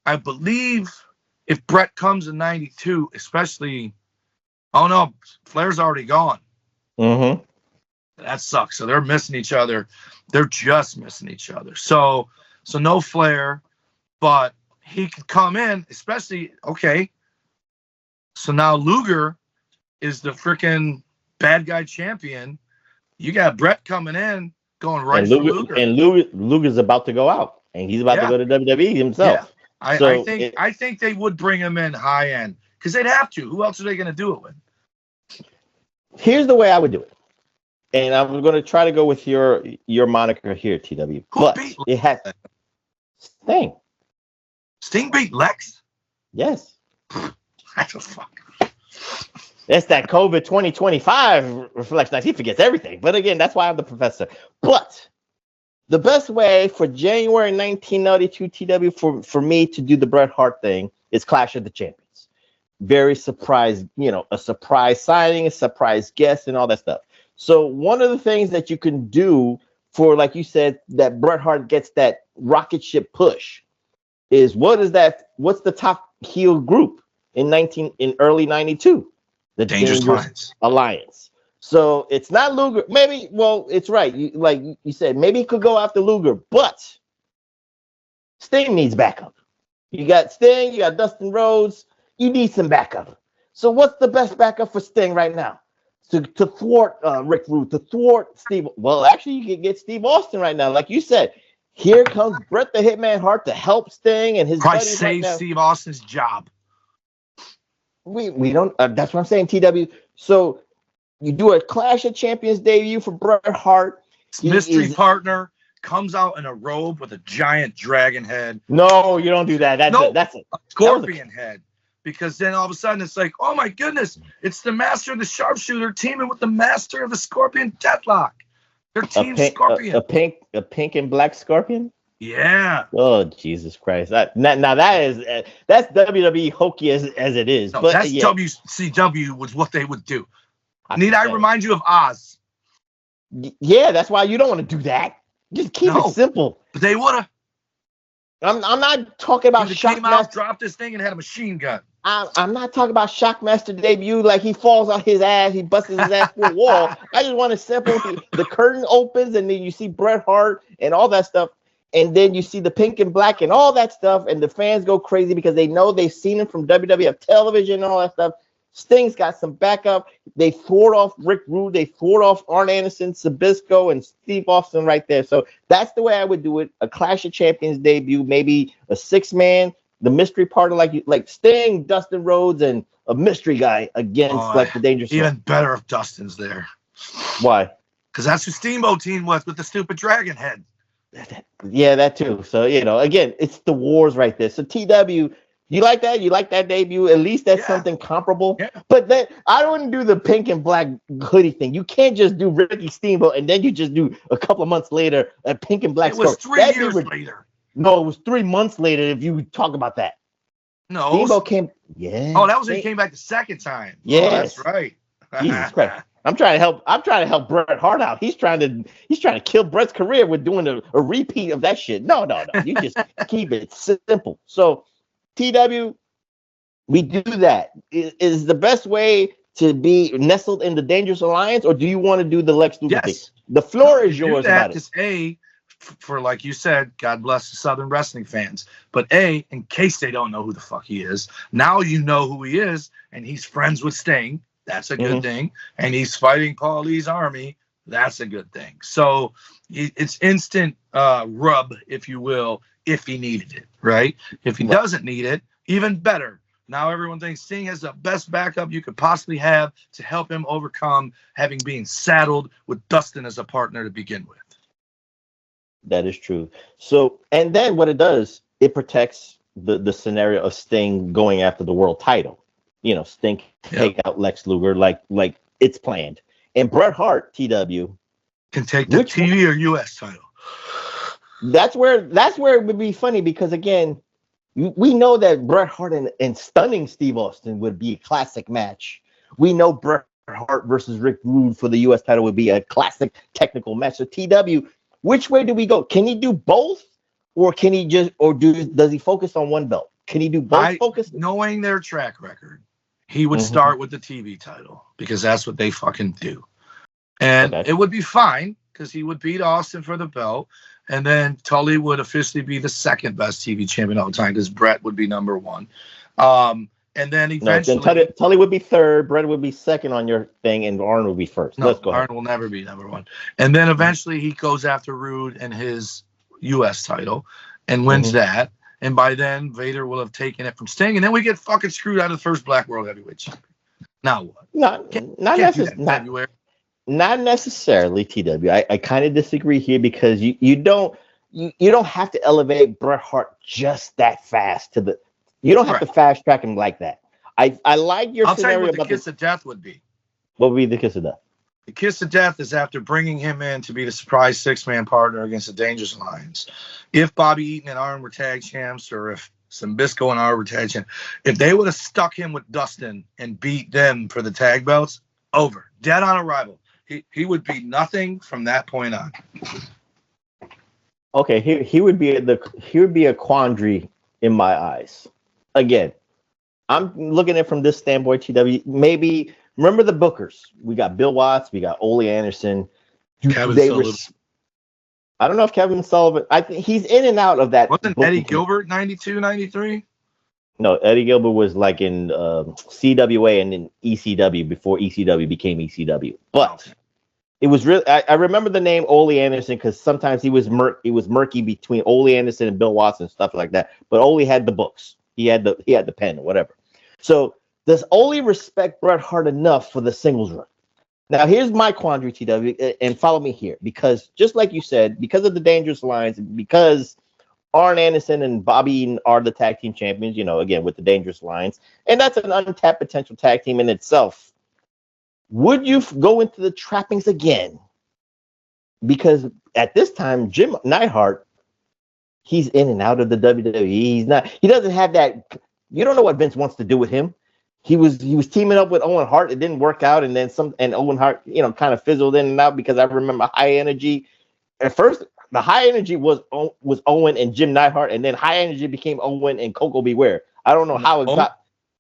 I believe if Bret comes in 92, especially, oh no, Flair's already gone. That sucks. So they're missing each other. They're just missing each other. So no Flair, but he could come in, especially, so now Luger is the freaking bad guy champion. You got Bret coming in, going right for Luger. And Luger's about to go out, and he's about to go to WWE himself. Yeah. I think they would bring him in high end, because they'd have to. Who else are they going to do it with? Here's the way I would do it. And I'm going to try to go with your moniker here, TW. But it has Sting. Sting beat Lex? Yes. That's a fuck. That's that COVID 2025 Reflectionites. He forgets everything. But again, that's why I'm the professor. But the best way for January 1992 TW for me to do the Bret Hart thing is Clash of the Champions. Very surprise, a surprise signing, a surprise guest, and all that stuff. So one of the things that you can do for, like you said, that Bret Hart gets that rocket ship push is what's the top heel group? in early '92, the Dangerous Alliance. So it's not Luger. Maybe, well, it's right. Like you said, maybe he could go after Luger, but Sting needs backup. You got Sting, you got Dustin Rhodes. You need some backup. So what's the best backup for Sting right now? To thwart Rick Rude, to thwart Steve. Well, actually, you can get Steve Austin right now. Like you said, here comes Bret the Hitman Hart to help Sting and his buddies save right now. Steve Austin's job. We don't. That's what I'm saying, TW. So you do a Clash of Champions debut for Bret Hart. Mystery partner comes out in a robe with a giant dragon head. No, you don't do that. That's a scorpion head. Because then all of a sudden it's like, oh my goodness, it's the master of the sharpshooter teaming with the master of the scorpion deathlock. They're Team Scorpion. A pink and black scorpion? Yeah. Oh, Jesus Christ. That's WWE hokey as it is. No, but that's yeah. WCW was what they would do. Need I remind you of Oz? Yeah, that's why you don't want to do that. Just keep it simple. But they would have. I'm not talking about Shockmaster. Dropped this thing and had a machine gun. I'm not talking about Shockmaster debut like he falls on his ass, he busts his ass through a wall. I just want to simple. The curtain opens and then you see Bret Hart and all that stuff. And then you see the pink and black and all that stuff. And the fans go crazy because they know they've seen him from WWF television and all that stuff. Sting's got some backup. They thwart off Rick Rude. They thwart off Arn Anderson, Sabisco, and Steve Austin right there. So that's the way I would do it. A Clash of Champions debut, maybe a 6-man, the mystery partner like Sting, Dustin Rhodes, and a mystery guy against like the Dangerous. Even better if Dustin's there. Why? Because that's who Steamboat team was with the stupid dragon head. Yeah, that too. So, again, it's the wars right there. So TW, you like that? You like that debut? At least that's something comparable. Yeah. But then I don't do the pink and black hoodie thing. You can't just do Ricky Steamboat and then you just do a couple of months later a pink and black. It was 3 years later. No, it was 3 months later. If you talk about that. No, Steamboat came. Yeah. Oh, that was when he came back the second time. Yeah, that's right. Jesus Christ. I'm trying to help Bret Hart out. He's trying to kill Bret's career with doing a repeat of that shit. No. You just keep it simple. So TW, we do that. Is the best way to be nestled in the Dangerous Alliance, or do you want to do the Lex Luger thing? The floor is yours about it. For like you said, God bless the Southern wrestling fans. But in case they don't know who the fuck he is, now you know who he is, and he's friends with Sting. That's a good thing. And he's fighting Paul Lee's army. That's a good thing. So it's instant rub, if you will, if he needed it, right? If he doesn't need it, even better. Now everyone thinks Sting has the best backup you could possibly have to help him overcome having been saddled with Dustin as a partner to begin with. That is true. So, and then what it does, it protects the scenario of Sting going after the world title. Sting take out Lex Luger like it's planned. And Bret Hart, TW, can take the TV or US title. That's where it would be funny because again, we know that Bret Hart and stunning Steve Austin would be a classic match. We know Bret Hart versus Rick Rude for the US title would be a classic technical match. So TW, which way do we go? Can he do both, or can he does he focus on one belt? Can he do both? Knowing their track record, he would start with the TV title because that's what they fucking do. And it would be fine because he would beat Austin for the belt. And then Tully would officially be the second best TV champion all the time because Bret would be number 1. And then eventually... then Tully would be third, Bret would be second on your thing, and Arn would be first. No, Let's go Arn will never be number 1. And then eventually he goes after Rude and his U.S. title and wins that. And by then, Vader will have taken it from Sting. And then we get fucking screwed out of the first Black World Heavyweight Champion. Now what? Not necessarily, TW. I kind of disagree here because you don't have to elevate Bret Hart just that fast you don't have to fast track him like that. I like your scenario. I'll tell you what the kiss of death would be. What would be the kiss of death? The kiss of death is after bringing him in to be the surprise 6-man partner against the Dangerous Alliance. If Bobby Eaton and Arn were tag champs, or if Sabisco and Arn were tag champs, if they would have stuck him with Dustin and beat them for the tag belts, over. Dead on arrival. He would be nothing from that point on. Okay, he would be a quandary in my eyes. Again, I'm looking at it from this standpoint, TW. Maybe remember the bookers. We got Bill Watts, we got Ole Anderson. Kevin They were. Sullivan. I don't know if Kevin Sullivan. I think he's in and out of that. Wasn't Eddie Gilbert 92, 93? No, Eddie Gilbert was like in CWA and then ECW before ECW became ECW. But it was really. I remember the name Ole Anderson because sometimes he was murky between Ole Anderson and Bill Watts and stuff like that. But Ole had the books. He had the pen or whatever. So does Ole respect Bret Hart enough for the singles run? Now here's my quandary, TW, and follow me here because just like you said, because of the dangerous lines, because Arn Anderson and Bobby Eaton are the tag team champions, again with the dangerous lines, and that's an untapped potential tag team in itself. Would you go into the trappings again? Because at this time, Jim Neidhart, he's in and out of the WWE. He doesn't have that. You don't know what Vince wants to do with him. He was teaming up with Owen Hart. It didn't work out, and then Owen Hart, kind of fizzled in and out because I remember High Energy. At first, the High Energy was Owen and Jim Neidhart, and then High Energy became Owen and Coco Beware. I don't know how it got.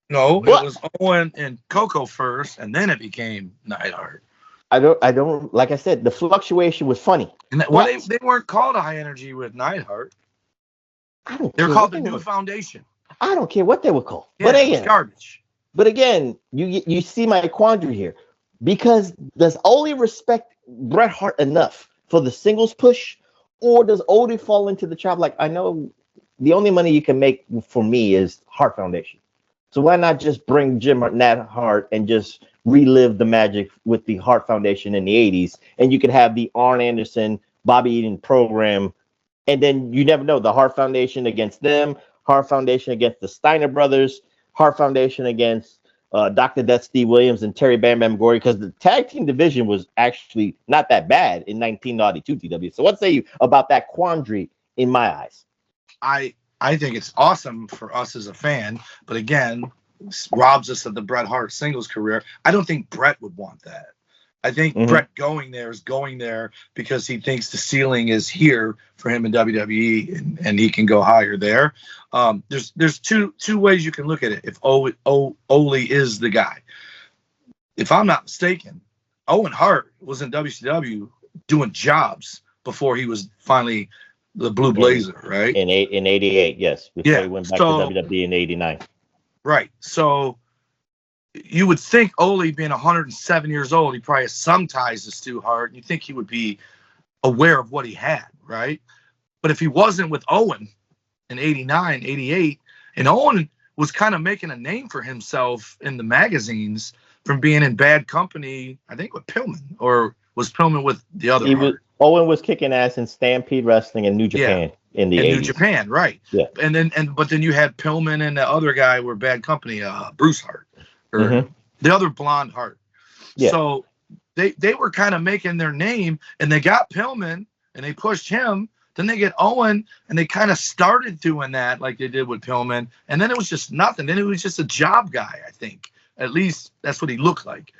No, it was Owen and Coco first, and then it became Neidhart. I don't. Like I said, the fluctuation was funny. And they weren't called a High Energy with Neidhart. They were called the New Foundation. I don't care what they were called. Yeah, but again, it's garbage. But again, you see my quandary here. Because does Ole respect Bret Hart enough for the singles push? Or does Ole fall into the trap like, I know the only money you can make for me is Hart Foundation. So why not just bring Jim Hart and just relive the magic with the Hart Foundation in the 80s? And you could have the Arn Anderson, Bobby Eaton program. And then you never know, the Hart Foundation against them, Hart Foundation against the Steiner brothers, Hart Foundation against Dr. Death Steve Williams and Terry Bam Bam Gordy, because the tag team division was actually not that bad in 1992 TW. So what say you about that quandary in my eyes? I think it's awesome for us as a fan, but again, robs us of the Bret Hart singles career. I don't think Bret would want that. I think Bret going there because he thinks the ceiling is here for him in WWE and he can go higher there. There's two ways you can look at it. If Ole is the guy, if I'm not mistaken, Owen Hart was in WCW doing jobs before he was finally the Blue Blazer, right? In 88, yes. Before he went back to WWE in 89. Right. So you would think Ole being 107 years old, he probably has some ties to Stu Hart. And you think he would be aware of what he had, right? But if he wasn't with Owen in 89, 88, and Owen was kind of making a name for himself in the magazines from being in Bad Company, I think with Pillman, or was Pillman with the other Owen was kicking ass in Stampede Wrestling in New Japan in the 80s. New Japan, right. Yeah. But then you had Pillman and the other guy were Bad Company, Bruce Hart. Or the other blonde Hart. Yeah. So they were kind of making their name, and they got Pillman and they pushed him. Then they get Owen, and they kind of started doing that like they did with Pillman. And then it was just nothing. Then it was just a job guy, I think. At least that's what he looked like.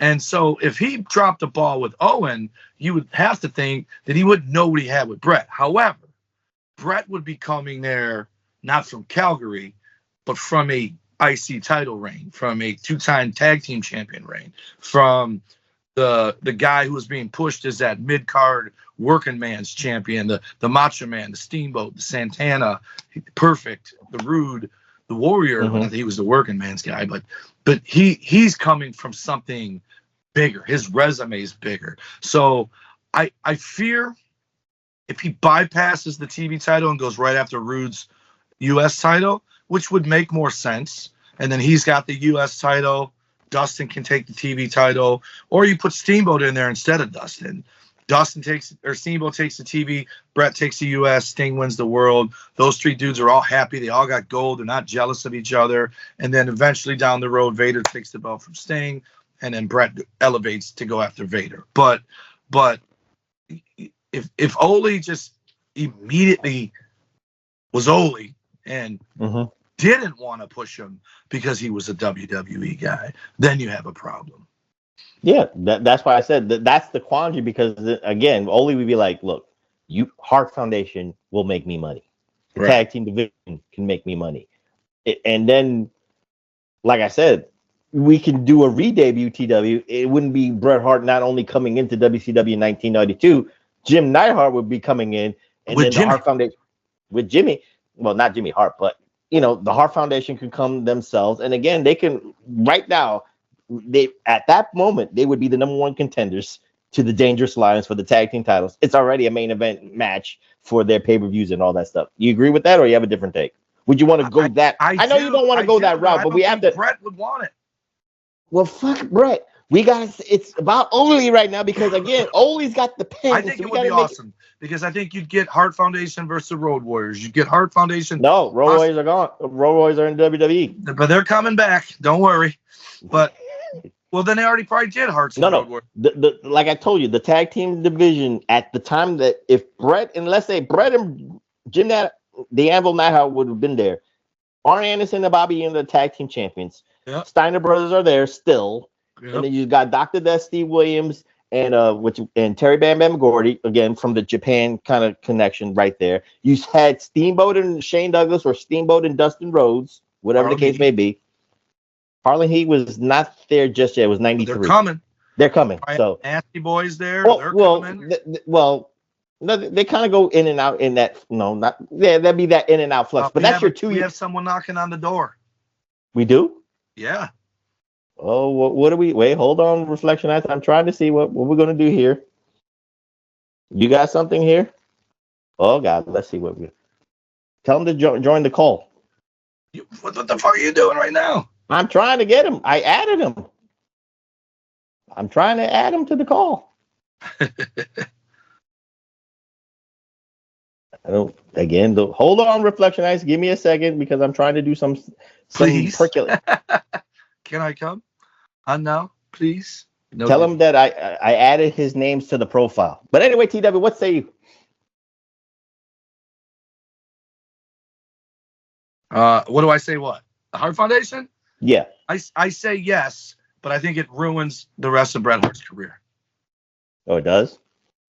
And so if he dropped the ball with Owen, you would have to think that he wouldn't know what he had with Bret. However, Bret would be coming there not from Calgary, but from a IC title reign, from a two-time tag team champion reign, from the guy who was being pushed as that mid-card working man's champion, the Macho Man, the Steamboat, the Santana, Perfect, the Rude, the Warrior. I think he was the working man's guy, but he's coming from something bigger. His resume is bigger. So I fear if he bypasses the TV title and goes right after Rude's U.S. title, which would make more sense. And then he's got the U.S. title. Dustin can take the TV title. Or you put Steamboat in there instead of Dustin. Steamboat takes the TV. Bret takes the U.S. Sting wins the world. Those three dudes are all happy. They all got gold. They're not jealous of each other. And then eventually down the road, Vader takes the belt from Sting. And then Bret elevates to go after Vader. But if Ole just immediately was Ole and didn't want to push him because he was a WWE guy, then you have a problem. Yeah, that's why I said that's the quandary, because again, Ole would be like, look, Hart Foundation will make me money. The tag team division can make me money. And then like I said, we can do a re-debut TW. It wouldn't be Bret Hart not only coming into WCW in 1992, Jim Neidhart would be coming in, and With then the Jimmy. Hart Foundation with Jimmy. Well, not Jimmy Hart, but the Hart Foundation can come themselves, and again, they can right now. They at that moment they would be the number one contenders to the Dangerous Lions for the tag team titles. It's already a main event match for their pay-per-views and all that stuff. You agree with that, or you have a different take? Would you want to go that? I know you don't want to go that route, but we have to. Bret would want it. Well, fuck Bret. We got. It's about Ole right now because again, Ole's got the pin. I think it would be awesome because I think you'd get Hart Foundation versus the Road Warriors. You'd get Hart Foundation. No, Road Warriors are gone. Road Warriors are in WWE, but they're coming back. Don't worry. But well, then they already probably did Hart's. No. Like I told you, the tag team division at the time that if Bret and let's say Bret and Jim the Anvil Neidhart would have been there. Arn Anderson and Bobby Eaton, the tag team champions. Yep. Steiner brothers are there still. Yep. And then you got Dr. Death, Steve Williams, and Terry Bam Bam Gordy, again from the Japan kind of connection right there. You had Steamboat and Shane Douglas or Steamboat and Dustin Rhodes, whatever the case may be. Harlan Heat was not there just yet. It was 93. They're coming. So Nasty Boys there. They kind of go in and out in that. No, not that'd be that in and out flux. But that's your 2 years. We have someone knocking on the door. We do? Yeah. Oh, what do we? Wait, hold on, Reflectionites. I'm trying to see what we're gonna do here. You got something here? Oh God, let's see what we. Tell them to join the call. What the fuck are you doing right now? I'm trying to get him. I added him. I'm trying to add him to the call. Hold on, Reflectionites. Give me a second because I'm trying to do some percolate. Can I come? No, please. No. Tell him that I added his names to the profile. But anyway, TW, what say you? What do I say? What? The Hart Foundation? Yeah. I say yes, but I think it ruins the rest of Bret Hart's career. Oh, it does?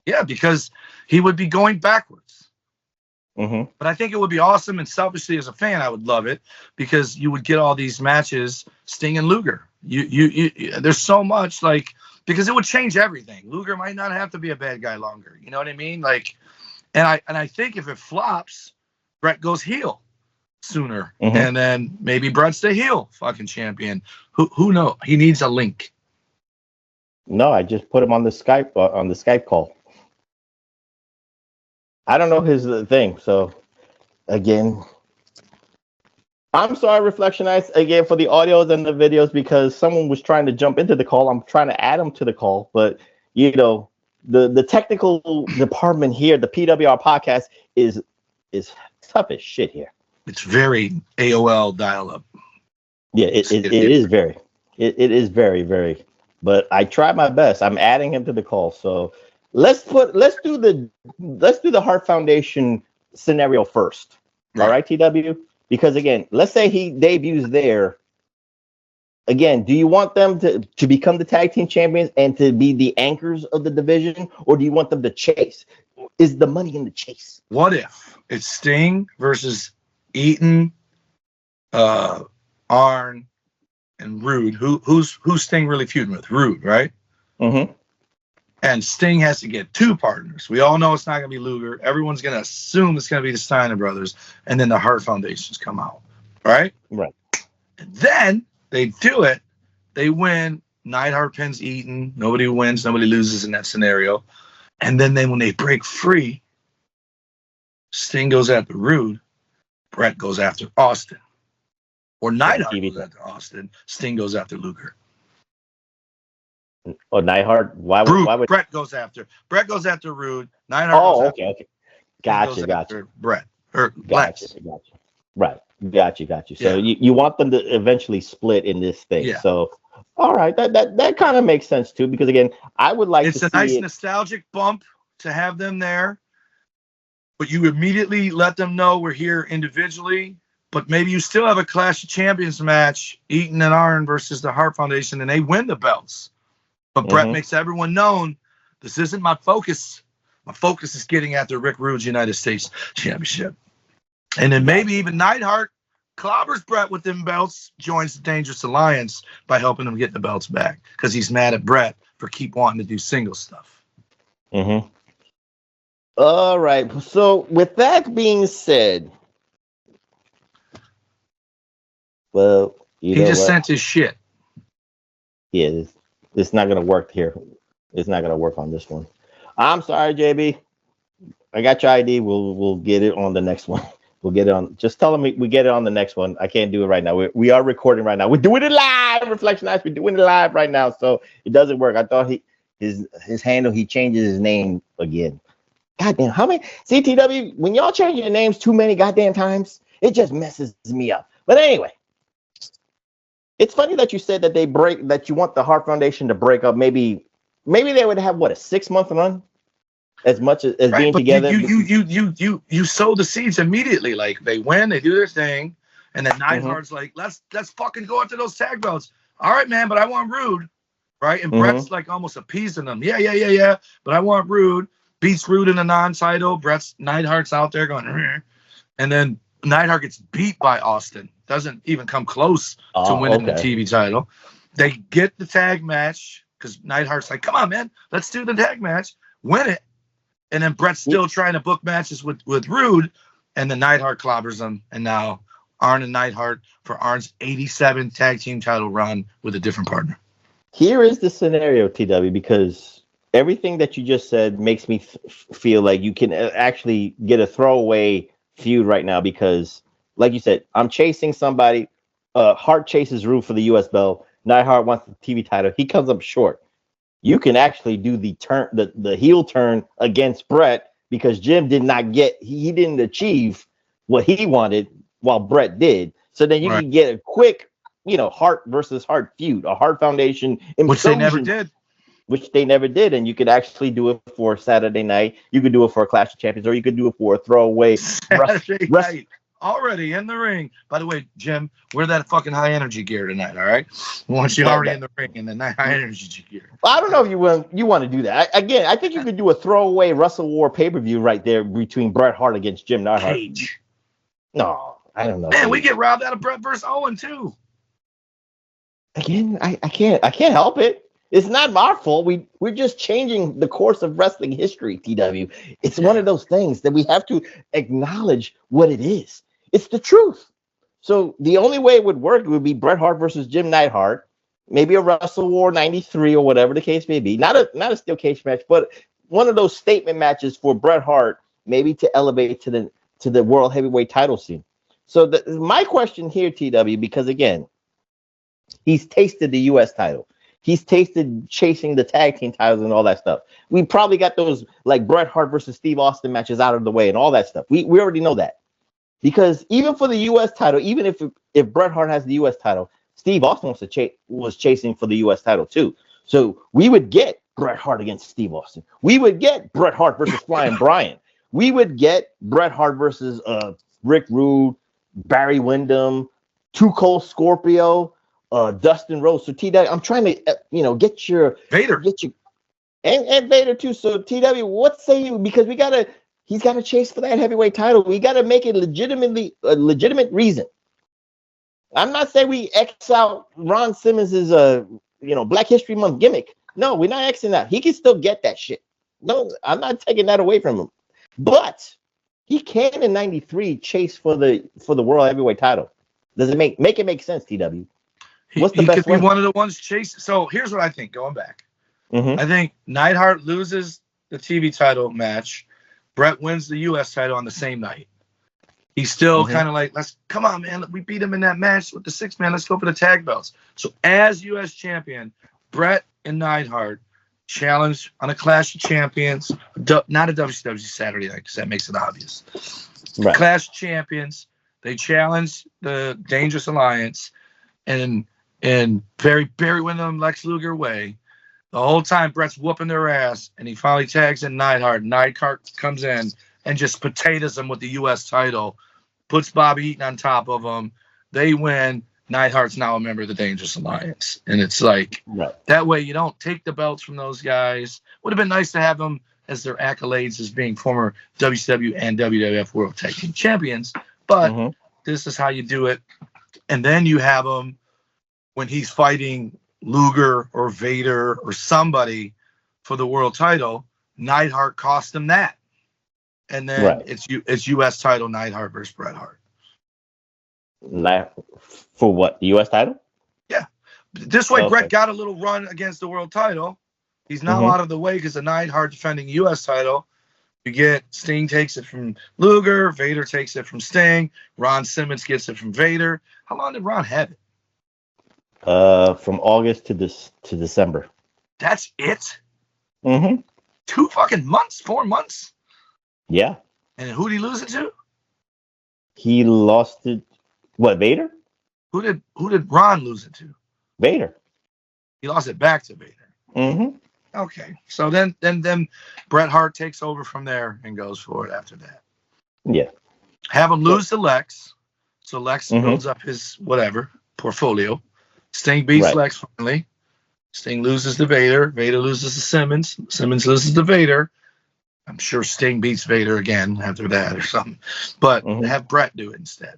Yeah, because he would be going backwards. Mm-hmm. But I think it would be awesome, and selfishly as a fan, I would love it because you would get all these matches, Sting and Luger. You there's so much because it would change everything. Luger might not have to be a bad guy longer. You know what I mean? And I think if it flops, Bret goes heel sooner, and then maybe Bret's the heel fucking champion. Who knows? He needs a link. No, I just put him on the Skype call. I don't know his thing, so again, I'm sorry, Reflectionites, again for the audios and the videos because someone was trying to jump into the call. I'm trying to add them to the call, but the technical department here, the PWR podcast is tough as shit here. It's very AOL dial-up. Yeah, it is very. It is very, very. But I tried my best. I'm adding him to the call. So let's do the Hart Foundation scenario first. Right. All right, TW? Because again, let's say he debuts there. Again, do you want them to become the tag team champions and to be the anchors of the division, or do you want them to chase? Is the money in the chase? What if it's Sting versus Eaton, Arn, and Rude? Who's Sting really feuding with? Rude, right? Mm-hmm. And Sting has to get two partners. We all know it's not going to be Luger. Everyone's going to assume it's going to be the Steiner brothers, and then the Hart Foundations come out, right? Right. And then they do it. They win. Neidhart pins Eaton. Nobody wins. Nobody loses in that scenario. And then when they break free, Sting goes after Rude. Bret goes after Austin. Or Neidhart goes after Austin. Sting goes after Luger. Oh, Neidhart. Why would Bret goes after Rude. Neidhart. Oh, okay. Gotcha. Bret. Gotcha. Right. Got you. So you want them to eventually split in this thing. Yeah. So all right, that kind of makes sense too, because again, I would like to see it's a nice nostalgic bump to have them there, but you immediately let them know we're here individually. But maybe you still have a Clash of Champions match, Eaton and Arn versus the Hart Foundation, and they win the belts. But Bret makes everyone known this isn't my focus. My focus is getting after Rick Rude's United States Championship. And then maybe even Neidhart clobbers Bret with them belts, joins the Dangerous Alliance by helping him get the belts back because he's mad at Bret for keep wanting to do single stuff. Mm-hmm. All right. So with that being said, well, he just sent his shit. Yeah, it's not gonna work here. It's not gonna work on this one. I'm sorry, JB. I got your ID. We'll get it on the next one. We'll get it on. Just tell him we get it on the next one. I can't do it right now. We are recording right now. We're doing it live. Reflectionites. We're doing it live right now, so it doesn't work. I thought his handle. He changes his name again. Goddamn, how many CTW? When y'all change your names too many goddamn times, it just messes me up. But anyway, it's funny that you said that that you want the Hart Foundation to break up. Maybe they would have what, a 6-month run. As much as right, being together, you sow the seeds immediately. Like they win, they do their thing, and then Neidhart's like, let's fucking go after those tag belts. All right, man, but I want Rude, right? And Bret's like almost appeasing them. Yeah. But I want Rude. Beats Rude in a non-title. Neidhart's out there going, and then Neidhart gets beat by Austin. Doesn't even come close to winning the TV title. They get the tag match because Neidhart's like, come on, man, let's do the tag match, win it. And then Bret's still trying to book matches with Rude, and then Neidhart clobbers him. And now Arn and Neidhart for Arn's 87 tag team title run with a different partner. Here is the scenario, TW, because everything that you just said makes me feel like you can actually get a throwaway feud right now because, like you said, I'm chasing somebody. Hart chases Rude for the U.S. belt. Neidhart wants the TV title. He comes up short. You can actually do the heel turn against Bret because Jim did not he didn't achieve what he wanted while Bret did. So then you can get a quick, Hart versus Hart feud, a Hart Foundation implosion, which they never did. And you could actually do it for Saturday night. You could do it for a Clash of Champions, or you could do it for a throwaway Saturday night. Already in the ring. By the way, Jim, wear that fucking high energy gear tonight, all right? Once you're already in the ring in the high energy gear. Well, I don't know if you want to do that. Again, I think you could do a throwaway Wrestle War pay-per-view right there between Bret Hart against Jim Neidhart. Cage. No, I don't know. Man, we get robbed out of Bret versus Owen too. Again, I can't help it. It's not our fault. We're just changing the course of wrestling history, TW. It's one of those things that we have to acknowledge what it is. It's the truth. So the only way it would work would be Bret Hart versus Jim Neidhart, maybe a Wrestle War 93 or whatever the case may be. Not a steel cage match, but one of those statement matches for Bret Hart, maybe to elevate to the world heavyweight title scene. So my question here, TW, because again, he's tasted the U.S. title. He's tasted chasing the tag team titles and all that stuff. We probably got those like Bret Hart versus Steve Austin matches out of the way and all that stuff. We already know that. Because even for the U.S. title, even if Bret Hart has the U.S. title, Steve Austin was chasing for the U.S. title too. So we would get Bret Hart against Steve Austin. We would get Bret Hart versus Flying Brian. We would get Bret Hart versus Rick Rude, Barry Windham, Too Cold Scorpio, Dustin Rhodes. So TW, I'm trying to get your Vader, and Vader too. So TW, what say you? Because he's got to chase for that heavyweight title. We got to make it a legitimate reason. I'm not saying we X out Ron Simmons' Black History Month gimmick. No, we're not Xing that. He can still get that shit. No, I'm not taking that away from him. But he can in '93 chase for the world heavyweight title. Does it make it make sense, TW? What's the best could be one of the ones chasing. So here's what I think. Going back, I think Neidhart loses the TV title match. Bret wins the U.S. title on the same night. He's still kind of like, come on, man. We beat him in that match with the 6-man. Let's go for the tag belts. So as U.S. champion, Bret and Neidhart challenge on a Clash of Champions, not a WCW Saturday night because that makes it obvious. Right. Clash of Champions. They challenge the Dangerous Alliance, and Barry Windham, Lex Luger way. The whole time Bret's whooping their ass, and he finally tags in Neidhart. Neidhart comes in and just potatoes him with the U.S. title, puts Bobby Eaton on top of him. They win. Neidhart's now a member of the Dangerous Alliance. And it's like, that way you don't take the belts from those guys. Would have been nice to have them as their accolades as being former WCW and WWF World Tag Team Champions. But This is how you do it. And then you have him when he's fighting Luger or Vader or somebody for the world title. Neidhart cost him that. And then it's U.S. title, Neidhart versus Bret Hart. For what? The U.S. title? Yeah. This way, Bret got a little run against the world title. He's now out of the way because of Neidhart defending U.S. title. You get Sting takes it from Luger. Vader takes it from Sting. Ron Simmons gets it from Vader. How long did Ron have it? From August to December. That's it? Mm-hmm. 2 fucking months? 4 months? Yeah. And who did he lose it to? He lost it. What, Vader? Who did Ron lose it to? Vader. He lost it back to Vader. Mm-hmm. Okay. So then Bret Hart takes over from there and goes for it after that. Yeah. Have him lose to Lex. So Lex builds up his portfolio. Sting beats Lex finally. Sting loses to Vader. Vader loses to Simmons. Simmons loses to Vader. I'm sure Sting beats Vader again after that or something. But have Bret do it instead.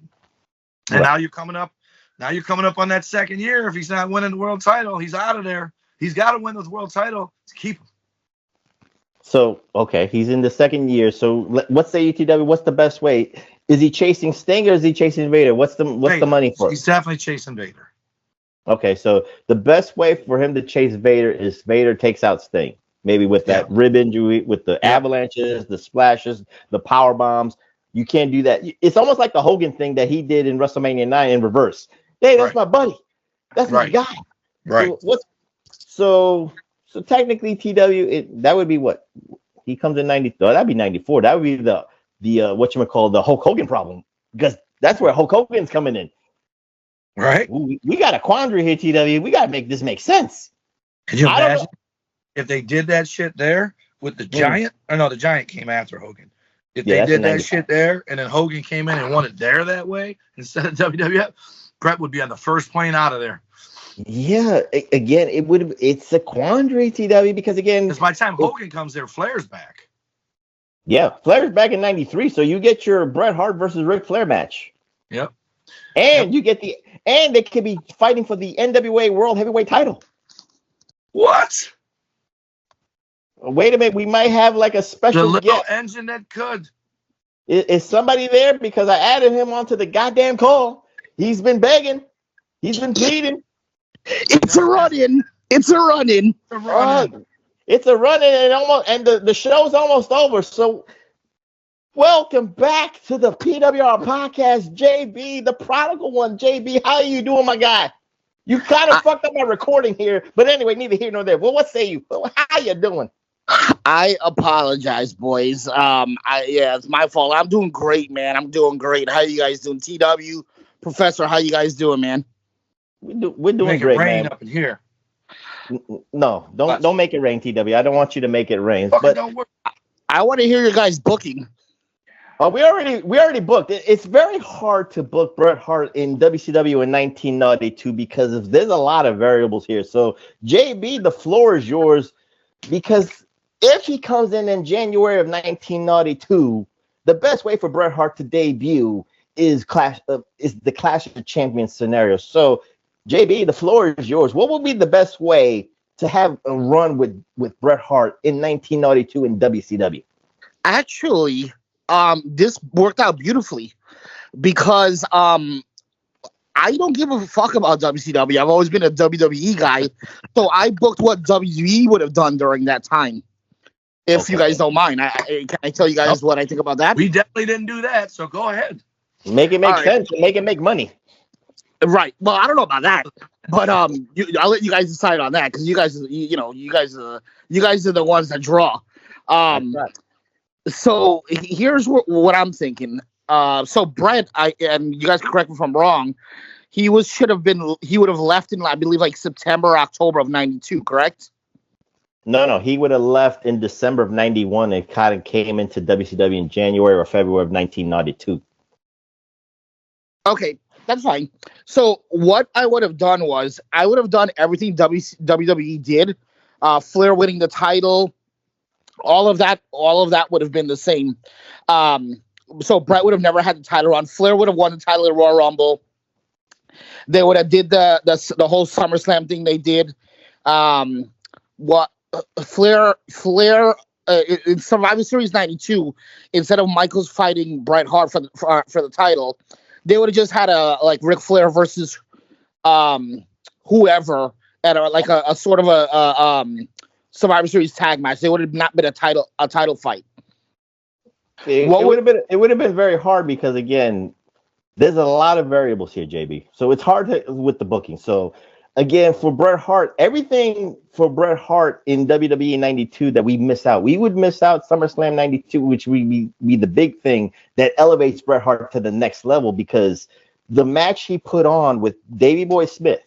And now you're coming up. Now you're coming up on that second year. If he's not winning the world title, he's out of there. He's got to win the world title to keep him. So, okay, he's in the second year. So, let's say UTW, what's the best way? Is he chasing Sting or is he chasing Vader? What's the money for? He's definitely chasing Vader. Okay, so the best way for him to chase Vader is Vader takes out Sting. Maybe with that rib injury, with the avalanches, the splashes, the power bombs. You can't do that. It's almost like the Hogan thing that he did in WrestleMania 9 in reverse. Hey, that's my buddy. That's my guy. Right. So technically, TW, that would be what? He comes in 90. Oh, that'd be 94. That would be the whatchamacallit, the Hulk Hogan problem. Because that's where Hulk Hogan's coming in. Right. We got a quandary here, TW. We got to make this make sense. Can you imagine if they did that shit there with the Giant? Or no, the Giant came after Hogan. If they did that shit there and then Hogan came in and won it there that way instead of WWF, Bret would be on the first plane out of there. Yeah, again, it's a quandary, TW, because again, by the time Hogan comes there, Flair's back. Yeah, Flair's back in 93, so you get your Bret Hart versus Ric Flair match. Yep. And you get and they could be fighting for the NWA World Heavyweight title. What? Wait a minute, we might have like a special the little guest. Engine that could. Is somebody there? Because I added him onto the goddamn call. He's been begging. He's been pleading. It's a run-in. It's a run-in. It's a run-in and the show's almost over. So welcome back to the PWR podcast, JB, the prodigal one. JB, how are you doing, my guy? You kind of fucked up my recording here, but anyway, neither here nor there. Well, what say you? How you doing? I apologize, boys. It's my fault. I'm doing great, man. I'm doing great. How you guys doing? TW, Professor, how you guys doing, man? We're doing make great, it rain man. Up in here. No, don't make it rain, TW. I don't want you to make it rain. But don't worry. I want to hear your guys booking. Oh, we already booked. It's very hard to book Bret Hart in WCW in 1992 because there's a lot of variables here. So, JB, the floor is yours because if he comes in January of 1992, the best way for Bret Hart to debut is the Clash of Champions scenario. So, JB, the floor is yours. What would be the best way to have a run with Bret Hart in 1992 in WCW? Actually, this worked out beautifully because I don't give a fuck about WCW. I've always been a WWE guy, so I booked what WWE would have done during that time. If you guys don't mind, can I tell you guys what I think about that? We definitely didn't do that, so go ahead. Make it make sense and make it make money. Right. Well, I don't know about that, but I'll let you guys decide on that because you guys are the ones that draw. So here's what I'm thinking. So Bret, and you guys can correct me if I'm wrong. He would have left in, I believe, like September or October of 92, correct? No, he would have left in December of 91 and kind of came into WCW in January or February of 1992. Okay, that's fine. So what I would have done was I would have done everything WWE did. Flair winning the title, all of that would have been the same. So Bret would have never had the title run. Flair would have won the title at Royal Rumble. They would have did the whole SummerSlam thing they did. What Flair in Survivor Series '92, instead of Michaels fighting Bret Hart for the title, they would have just had a Ric Flair versus whoever at a sort of a Survivor Series tag match. They would have not been a title fight. It would have been very hard because again, there's a lot of variables here, JB. So it's hard with the booking. So again, for Bret Hart, everything for Bret Hart in WWE 92 that we miss out. We would miss out SummerSlam 92, which would be the big thing that elevates Bret Hart to the next level, because the match he put on with Davey Boy Smith,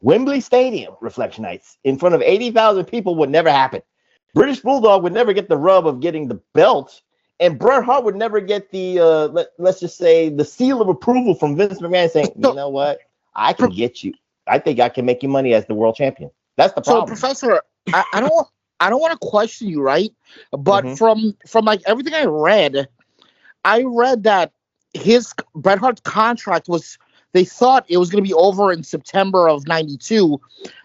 Wembley Stadium, Reflectionites, in front of 80,000 people would never happen. British Bulldog would never get the rub of getting the belt, and Bret Hart would never get the, let's just say, the seal of approval from Vince McMahon saying, you know what, I can get you. I think I can make you money as the world champion. That's the problem. So, Professor, I don't want to question you, right? But from like everything I read that Bret Hart's contract was, they thought it was going to be over in September of '92,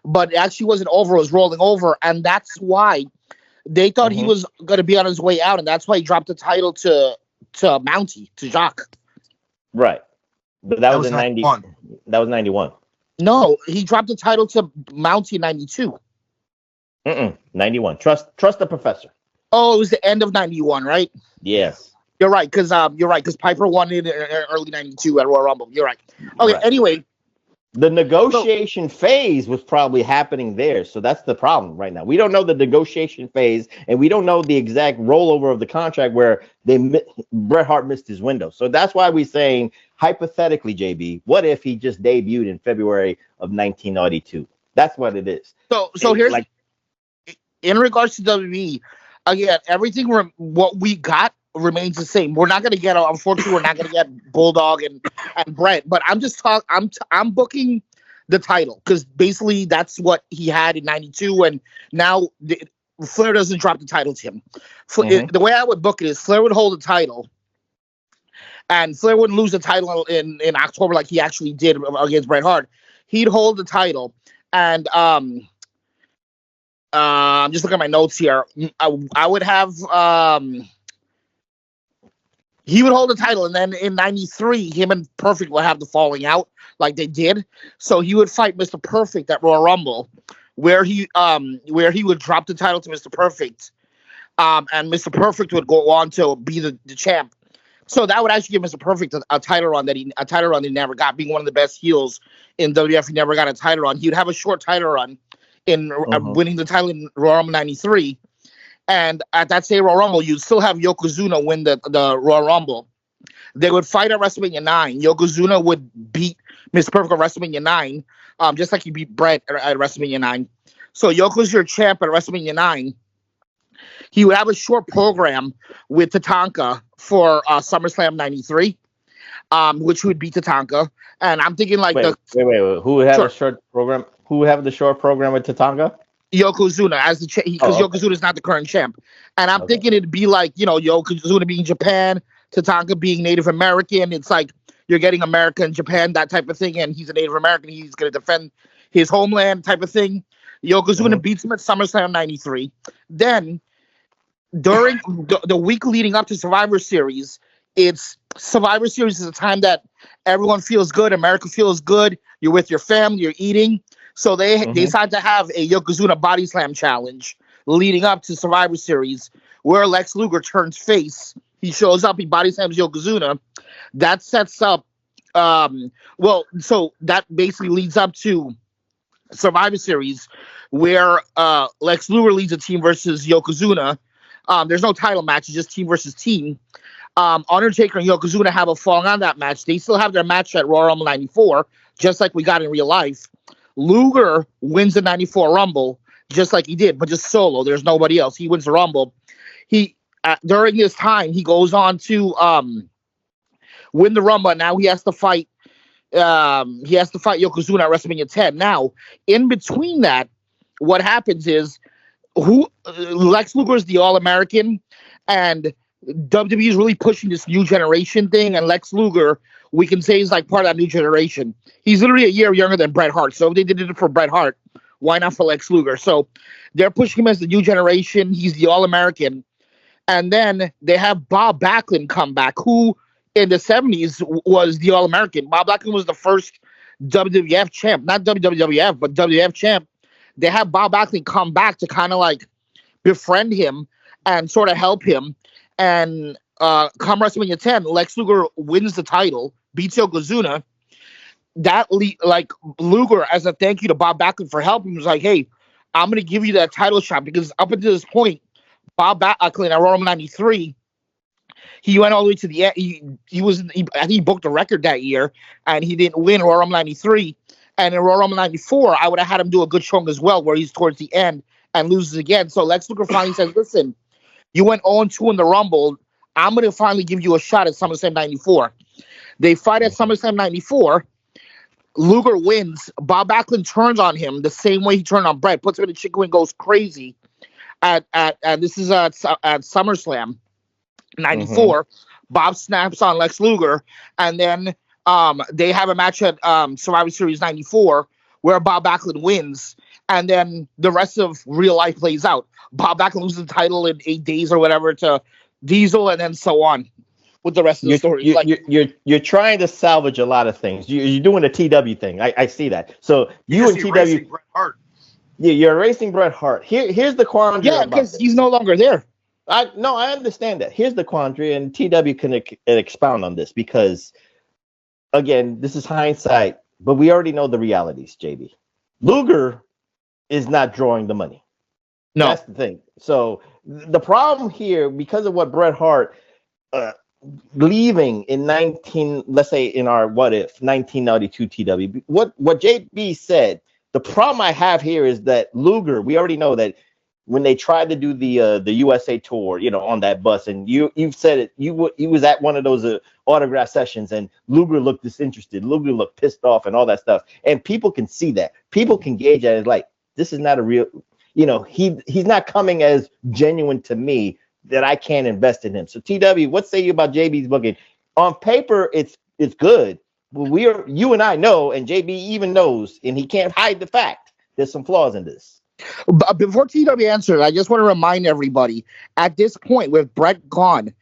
but it actually wasn't over. It was rolling over, and that's why they thought he was going to be on his way out, and that's why he dropped the title to Mountie, to Jacques. Right, but that was in '91. That was '91. No, he dropped the title to Mountie in '92. 91. Trust the professor. Oh, it was the end of '91, right? Yes. You're right, because Piper won it in early '92 at Royal Rumble. You're right. Okay, right. Anyway. The negotiation phase was probably happening there, so that's the problem right now. We don't know the negotiation phase, and we don't know the exact rollover of the contract where Bret Hart missed his window. So that's why we're saying, hypothetically, JB, what if he just debuted in February of 1992? That's what it is. So here's in regards to WWE, again, everything what we got remains the same. We're not going to get, unfortunately, we're not going to get Bulldog and Bret, but I'm booking the title because basically that's what he had in '92, and now Flair doesn't drop the title to him. The way I would book it is Flair would hold the title, and Flair wouldn't lose the title in October like he actually did against Bret Hart. He'd hold the title, and I'm just looking at my notes here. I would have he would hold the title, and then in '93, him and Perfect would have the falling out like they did. So he would fight Mr. Perfect at Royal Rumble, where he would drop the title to Mr. Perfect, and Mr. Perfect would go on to be the champ. So that would actually give Mr. Perfect a title run that he never got, being one of the best heels in WWF. He never got a title run. He would have a short title run in winning the title in Royal Rumble '93. And at that same Royal Rumble, you'd still have Yokozuna win the Royal Rumble. They would fight at WrestleMania 9. Yokozuna would beat Mr. Perfect at WrestleMania 9, just like he beat Bret at WrestleMania 9. So Yoko's your champ at WrestleMania 9. He would have a short program with Tatanka for SummerSlam '93, which would beat Tatanka. And I'm thinking like wait. Who would have a short program? Who would have the short program with Tatanka? Yokozuna as the because Yokozuna is not the current champ, and I'm thinking it'd be like Yokozuna being Japan, Tatanka being Native American. It's like you're getting America and Japan, that type of thing, and he's a Native American. He's going to defend his homeland, type of thing. Yokozuna beats him at SummerSlam '93. Then during the week leading up to Survivor Series, Survivor Series is a time that everyone feels good. America feels good. You're with your family. You're eating. So they decided to have a Yokozuna body slam challenge leading up to Survivor Series, where Lex Luger turns face. He shows up, he body slams Yokozuna. That sets up, so that basically leads up to Survivor Series, where Lex Luger leads a team versus Yokozuna. There's no title match, it's just team versus team. Undertaker and Yokozuna have a falling on that match. They still have their match at Royal Rumble '94, just like we got in real life. Luger wins the '94 Rumble, just like he did, but just solo. There's nobody else. He wins the Rumble. During this time, he goes on to win the Rumble. Now he has to fight. Yokozuna at WrestleMania 10. Now, in between that, what happens is Lex Luger is the All-American, and WWE is really pushing this new generation thing, and Lex Luger, we can say, is like part of that new generation. He's literally a year younger than Bret Hart, so if they did it for Bret Hart, why not for Lex Luger? So they're pushing him as the new generation. He's the All-American. And then they have Bob Backlund come back, who in the 70s was the All-American. Bob Backlund was the first WWF champ, not WWF, but WWF champ. They have Bob Backlund come back to kind of like befriend him and sort of help him. And come WrestleMania 10, Lex Luger wins the title, beats Yokozuna. Like Luger, as a thank you to Bob Backlund for helping, was like, hey, I'm going to give you that title shot, because up until this point, Bob Backlund at Royal Rumble 93, he went all the way to the end. I think he booked a record that year, and he didn't win Royal Rumble 93. And in Royal Rumble 94, I would have had him do a good showing as well, where he's towards the end and loses again. So Lex Luger finally says, listen, you went 0-2 in the Rumble. I'm going to finally give you a shot at SummerSlam 94. They fight at SummerSlam 94. Luger wins. Bob Backlund turns on him the same way he turned on Bret, puts him in the chicken wing, goes crazy. This is at SummerSlam 94. Bob snaps on Lex Luger, and then they have a match at Survivor Series 94 where Bob Backlund wins, and then the rest of real life plays out. Bob Backlund loses the title in 8 days or whatever to Diesel, and then so on with the rest of the story. You're trying to salvage a lot of things. You're doing a TW thing. I see that. So you and TW. Bret Hart. Yeah, you're erasing Bret Hart. Here's the quandary. Yeah, because he's no longer there. I understand that. Here's the quandary, and TW can expound on this, because, again, this is hindsight, but we already know the realities, JB. Luger is not drawing the money. No. That's the thing. So the problem here, because of what Bret Hart leaving in let's say in our 1992 TW, what JB said, the problem I have here is that Luger, we already know that when they tried to do the USA tour, on that bus, and you've said it, he was at one of those autograph sessions, and Luger looked disinterested, Luger looked pissed off, and all that stuff, and people can see that, people can gauge that as like, this is not a real, he's not coming as genuine to me that I can't invest in him. So TW, what say you about JB's booking? On paper, it's good. But you and I know, and JB even knows, and he can't hide the fact there's some flaws in this. But before TW answers, I just want to remind everybody, at this point with Bret gone,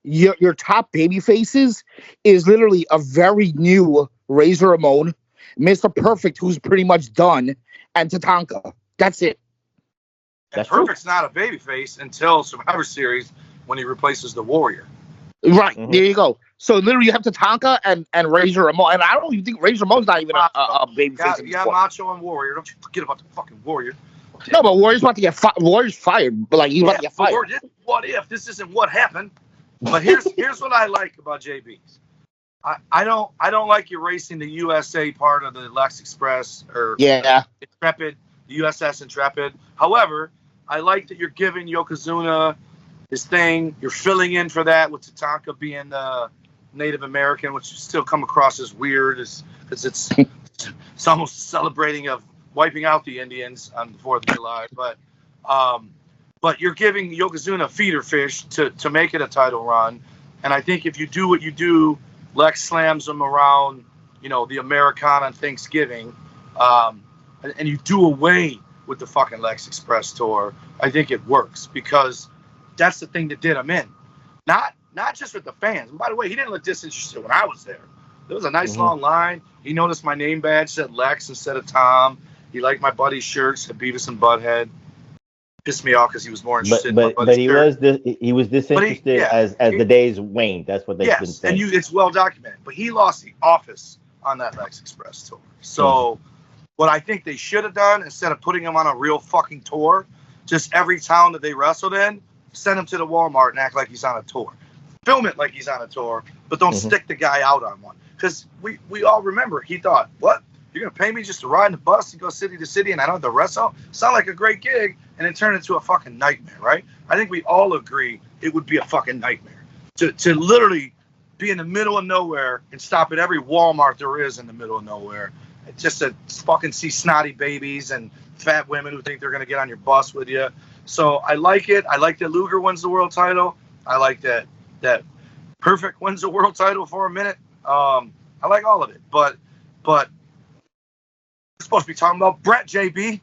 your top baby faces is literally a very new Razor Ramon, Mr. Perfect, who's pretty much done, and Tatanka. That's it. And Perfect's not a babyface until Survivor Series when he replaces the Warrior. Right, there you go. So literally you have Tatanka and Razor Ramon. And I don't even think Razor Ramon's not even a babyface. You got Macho and Warrior. Don't you forget about the fucking Warrior. No, but Warrior's about to get Warrior's fired. But like he's about to get fired. What if? This isn't what happened. But here's what I like about JB's. I don't like erasing the USA part of the Lex Express or Intrepid, the USS Intrepid. However, I like that you're giving Yokozuna his thing. You're filling in for that with Tatanka being Native American, which still come across as weird, because it's almost celebrating of wiping out the Indians on the 4th of July. But you're giving Yokozuna a feeder fish to make it a title run. And I think if you do what you do, Lex slams him around, the Americana on Thanksgiving, and you do away with the fucking Lex Express tour, I think it works, because that's the thing that did him in. Not just with the fans. And by the way, he didn't look disinterested when I was there. There was a nice long line. He noticed my name badge said Lex instead of Tom. He liked my buddy's shirts, the Beavis and Butthead. Pissed me off because he was more interested in my buddy's shirt. He was disinterested as the days waned. That's what they've been saying. And it's well documented. But he lost the office on that Lex Express tour. So what I think they should have done, instead of putting him on a real fucking tour, just every town that they wrestled in, send him to the Walmart and act like he's on a tour. Film it like he's on a tour, but don't stick the guy out on one. Because we all remember, he thought, what? You're going to pay me just to ride in the bus and go city to city and I don't have to wrestle? Sound like a great gig, and it turned into a fucking nightmare, right? I think we all agree it would be a fucking nightmare. To literally be in the middle of nowhere and stop at every Walmart there is in the middle of nowhere. Just to fucking see snotty babies and fat women who think they're going to get on your bus with you. So I like it. I like that Luger wins the world title. I like that Perfect wins the world title for a minute. I like all of it, but we're supposed to be talking about Bret, JB.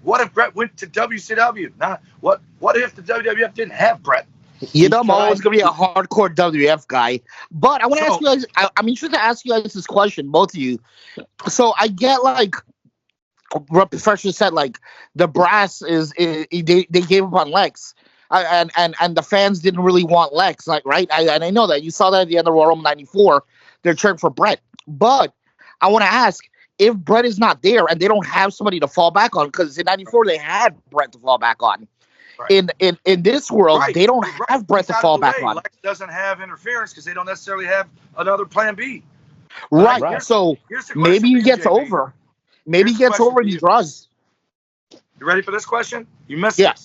What if Bret went to WCW? What if the WWF didn't have Bret? You know, I'm always gonna be a hardcore WF guy, but I want to ask you guys. I'm interested to ask you guys this question, both of you. So I get like what Professor said, like the brass they gave up on Lex, and the fans didn't really want Lex, like right? And I know that you saw that at the end of Royal Rumble '94. They're cheering for Bret, but I want to ask if Bret is not there and they don't have somebody to fall back on, because in '94 they had Bret to fall back on. Right. In this world, they don't have Bret to fall back on. Lex doesn't have interference because they don't necessarily have another plan B. Right. So maybe he gets over. Maybe he gets over and he draws. You ready for this question? You missed it.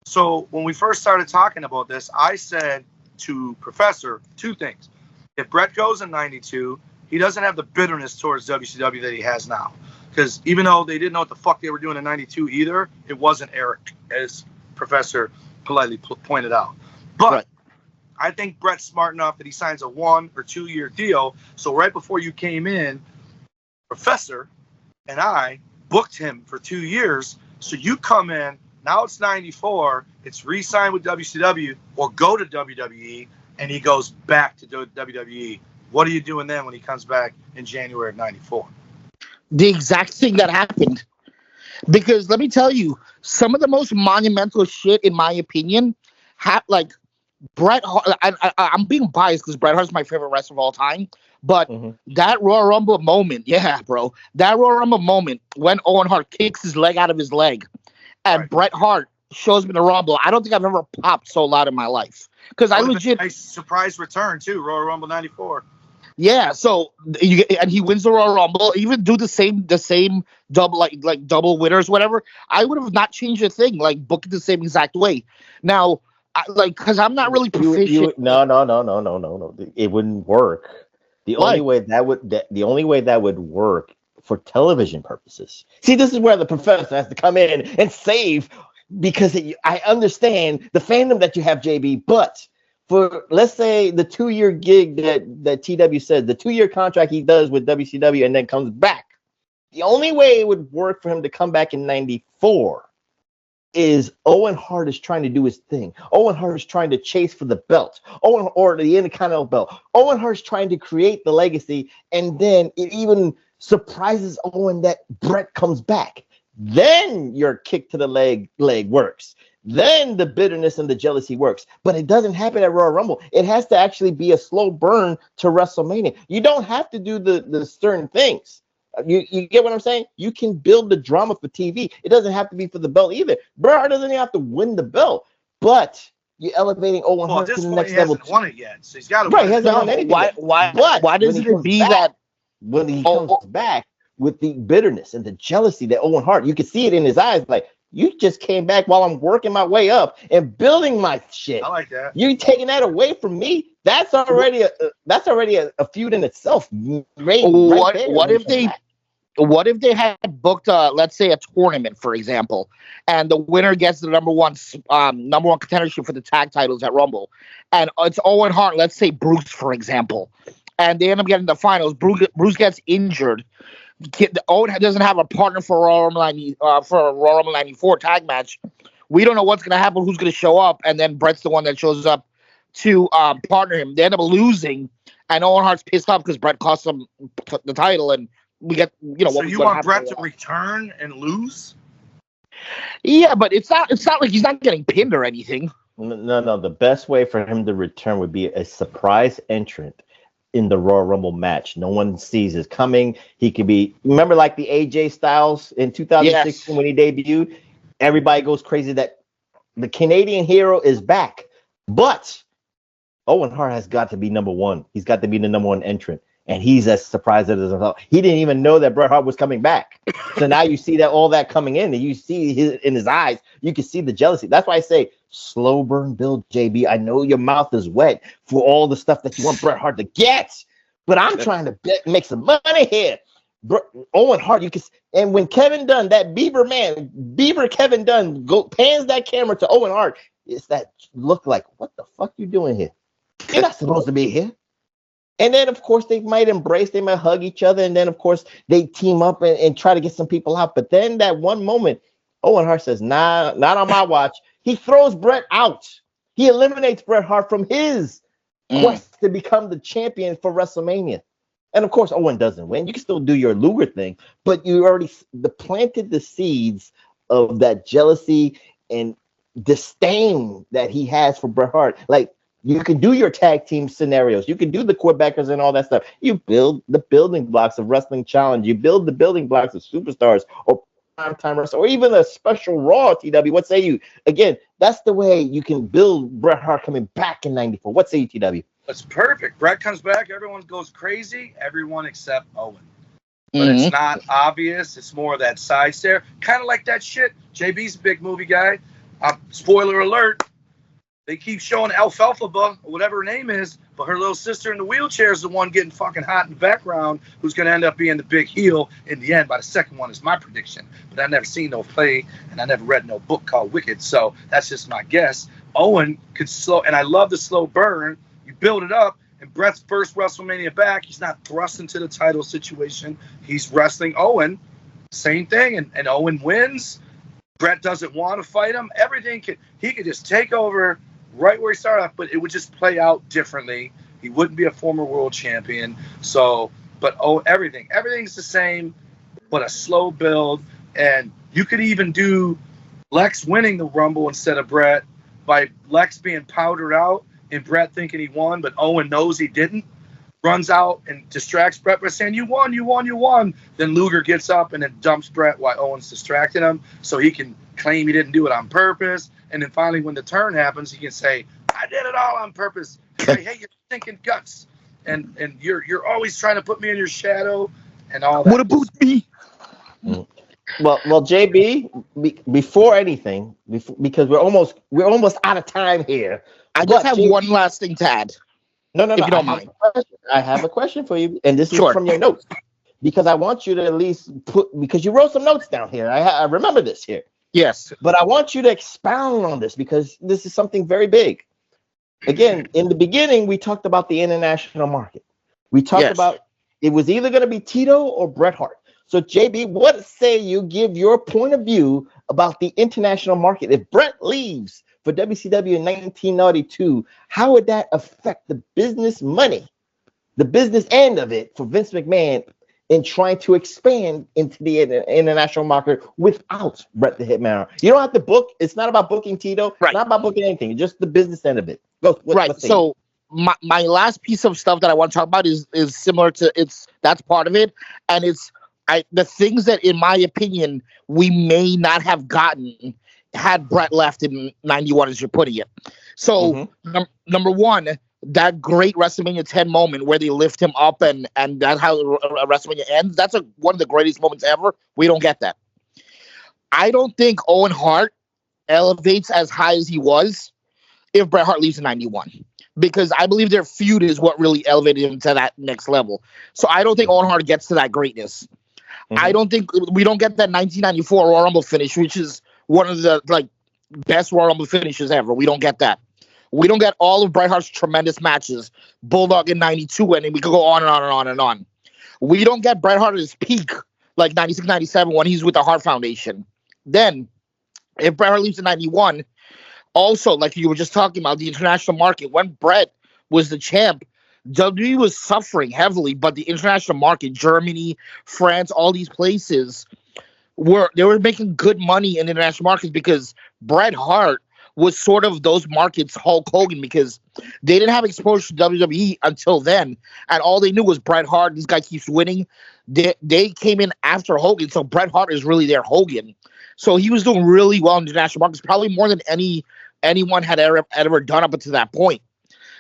So when we first started talking about this, I said to Professor two things. If Bret goes in '92, he doesn't have the bitterness towards WCW that he has now. Because even though they didn't know what the fuck they were doing in '92 either, it wasn't Eric, as Professor politely pointed out. But I think Bret's smart enough that he signs a 1 or 2 year deal. So right before you came in, Professor and I booked him for 2 years. So you come in, now it's '94, it's re-signed with WCW or go to WWE, and he goes back to WWE. What are you doing then when he comes back in January of '94? The exact thing that happened. Because let me tell you, some of the most monumental shit, in my opinion, like Bret Hart. I'm being biased because Bret Hart's my favorite wrestler of all time. But that Royal Rumble moment, that Royal Rumble moment when Owen Hart kicks his leg out of his leg, and Bret Hart shows me the Rumble. I don't think I've ever popped so loud in my life, because I legit nice surprise return too, Royal Rumble '94. Yeah, so and he wins the Royal Rumble. Even do the same double like double winners, whatever. I would have not changed a thing. Like book it the same exact way. Now, because I'm not really proficient. No. It wouldn't work. The only way that would work for television purposes. See, this is where the Professor has to come in and save, because I understand the fandom that you have, JB, but. For, let's say, the 2 year gig that TW said, the 2 year contract he does with WCW and then comes back. The only way it would work for him to come back in '94 is Owen Hart is trying to do his thing. Owen Hart is trying to chase for the belt. Or the Intercontinental belt. Owen Hart is trying to create the legacy, and then it even surprises Owen that Bret comes back. Then your kick to the leg works. Then the bitterness and the jealousy works. But it doesn't happen at Royal Rumble. It has to actually be a slow burn to WrestleMania. You don't have to do the certain things. You get what I'm saying? You can build the drama for TV. It doesn't have to be for the belt either. Bret Hart doesn't even have to win the belt. But you're elevating Owen Hart to the next level. He hasn't won it yet, so he's got to win. He hasn't won anything. Why doesn't it be that when he comes back with the bitterness and the jealousy that Owen Hart, you can see it in his eyes, like, you just came back while I'm working my way up and building my shit. I like that. You're taking that away from me. That's already a feud in itself. What if they had booked let's say a tournament, for example, and the winner gets the number one contendership for the tag titles at Rumble, and it's Owen Hart, let's say Bruce, for example, and they end up getting the finals. Bruce gets injured. Owen doesn't have a partner for Royal Rumble '94 tag match. We don't know what's going to happen, who's going to show up, and then Bret's the one that shows up to partner him. They end up losing, and Owen Hart's pissed off because Bret cost him the title, and we get So you want Bret to return and lose? Yeah, but it's not like he's not getting pinned or anything. No. The best way for him to return would be a surprise entrant in the Royal Rumble match. No one sees it coming. He could be, remember like the AJ Styles in 2016 when he debuted? Everybody goes crazy that the Canadian hero is back. But Owen Hart has got to be number one. He's got to be the number one entrant. And he's as surprised as himself. He didn't even know that Bret Hart was coming back. So now you see that all that coming in, and you see in his eyes, you can see the jealousy. That's why I say slow burn build, JB. I know your mouth is wet for all the stuff that you want Bret Hart to get, but I'm trying to make some money here. Owen Hart, you can, and when Kevin Dunn, that Beaver Kevin Dunn pans that camera to Owen Hart, it's that look like, what the fuck you doing here? You're not supposed to be here. And then, of course, they might embrace, they might hug each other, and then, of course, they team up and try to get some people out. But then that one moment, Owen Hart says, nah, not on my watch. He throws Bret out. He eliminates Bret Hart from his quest to become the champion for WrestleMania. And, of course, Owen doesn't win. You can still do your Luger thing, but you already planted the seeds of that jealousy and disdain that he has for Bret Hart. Like, you can do your tag team scenarios. You can do the Quebecers and all that stuff. You build the building blocks of Wrestling Challenge. You build the building blocks of Superstars or Primetime Wrestling or even a special Raw, TW. What say you? Again, that's the way you can build Bret Hart coming back in 94. What say you, TW? That's perfect. Bret comes back. Everyone goes crazy. Everyone except Owen. But it's not obvious. It's more of that side stare. Kind of like that shit. JB's a big movie guy. Spoiler alert. They keep showing Alfalfa, or whatever her name is, but her little sister in the wheelchair is the one getting fucking hot in the background, who's going to end up being the big heel in the end. By the second one is my prediction. But I've never seen no play, and I never read no book called Wicked, so that's just my guess. Owen could slow, and I love the slow burn. You build it up, and Bret's first WrestleMania back, he's not thrust into the title situation. He's wrestling Owen. Same thing, and Owen wins. Bret doesn't want to fight him. He could just take over right where he started off, but it would just play out differently. He wouldn't be a former world champion. So, but everything's the same, but a slow build. And you could even do Lex winning the Rumble instead of Bret by Lex being powdered out and Bret thinking he won, but Owen knows he didn't. Runs out and distracts Bret by saying, you won, you won, you won. Then Luger gets up and then dumps Bret while Owen's distracting him so he can claim he didn't do it on purpose. And then finally, when the turn happens, he can say, I did it all on purpose. I hate your stinking guts. And you're always trying to put me in your shadow and all that. What about me? Well, JB, before anything, because we're almost out of time here. I just have JB, one last thing to add. No, if you don't mind. I have a question for you, and this is sure. from your notes. Because I want you to at least because you wrote some notes down here. I remember this here. Yes. But I want you to expound on this because this is something very big. Again, in the beginning, we talked about the international market. We talked about it was either going to be Tito or Bret Hart. So, JB, what say you give your point of view about the international market? If Bret leaves for WCW in 1992, how would that affect the business money, the business end of it for Vince McMahon in trying to expand into the international market without Bret the Hitman? You don't have to book. It's not about booking Tito. Right. Not about booking anything. Just the business end of it. Right. So my last piece of stuff that I want to talk about is similar to that's part of it, and it's the things that, in my opinion, we may not have gotten had Bret left in 91, as you're putting it. So number one, that great WrestleMania 10 moment where they lift him up and that's how WrestleMania ends. That's one of the greatest moments ever. We don't get that. I don't think Owen Hart elevates as high as he was if Bret Hart leaves in 91. Because I believe their feud is what really elevated him to that next level. So I don't think Owen Hart gets to that greatness. I don't think we don't get that 1994 Royal Rumble finish, which is one of the best Royal Rumble finishes ever. We don't get that. We don't get all of Bret Hart's tremendous matches, Bulldog in 92, and we could go on and on and on and on. We don't get Bret Hart at his peak, like 96, 97, when he's with the Hart Foundation. Then, if Bret Hart leaves in 91, also, like you were just talking about, the international market, when Bret was the champ, WWE was suffering heavily, but the international market, Germany, France, all these places, were making good money in the international markets because Bret Hart was sort of those markets Hulk Hogan, because they didn't have exposure to WWE until then, and all they knew was Bret Hart. This guy keeps winning. They came in after Hogan, so Bret Hart is really their Hogan. So he was doing really well in the international markets, probably more than anyone had ever done up until that point.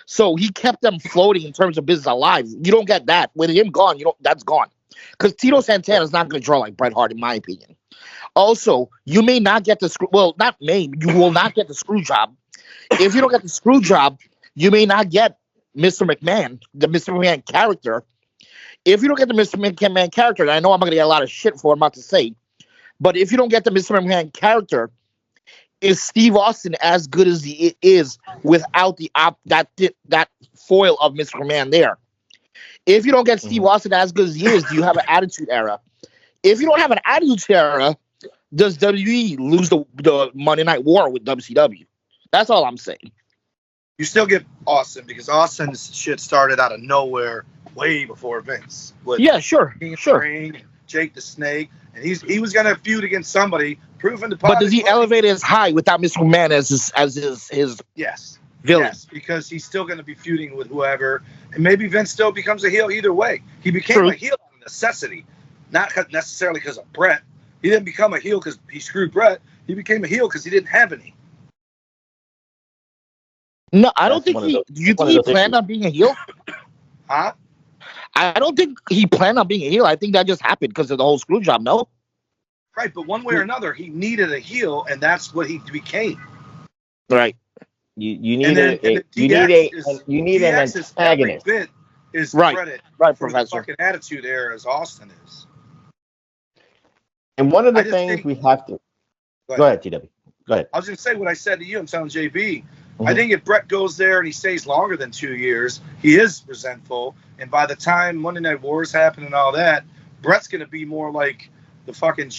So he kept them floating in terms of business alive. You don't get that. With him gone, that's gone. Because Tito Santana is not going to draw like Bret Hart, in my opinion. Also, you may not get the screw. Well, not may. You will not get the screw job. If you don't get the screw job, you may not get Mr. McMahon, the Mr. McMahon character. If you don't get the Mr. McMahon character, and I know I'm going to get a lot of shit for what I'm about to say, but if you don't get the Mr. McMahon character, is Steve Austin as good as he is without that foil of Mr. McMahon there? If you don't get Steve Austin as good as he is, do you have an attitude era? If you don't have an attitude era, does WWE lose the Monday Night War with WCW? That's all I'm saying. You still get Austin because Austin's shit started out of nowhere way before Vince. Yeah, sure. Ring, Jake the Snake, and he was gonna feud against somebody, proving the. But does he elevate as high without Mr. McMahon as his yes villain? Yes, because he's still gonna be feuding with whoever, and maybe Vince still becomes a heel either way. He became a heel out of necessity, not necessarily because of Bret. He didn't become a heel because he screwed Bret. He became a heel because he didn't have any. No, I don't think he. Do you think he planned on being a heel? Huh? I don't think he planned on being a heel. I think that just happened because of the whole screw job. No. Right, but one way or another, he needed a heel, and that's what he became. Right. You need an antagonist. Bit is right, credit right, for Professor. the fucking attitude era as Austin is. And one of the things we have to go ahead, TW. Go ahead. I was going to say what I said to you. I'm telling JB. I think if Bret goes there and he stays longer than 2 years, he is resentful. And by the time Monday Night Wars happen and all that, Bret's going to be more like the fucking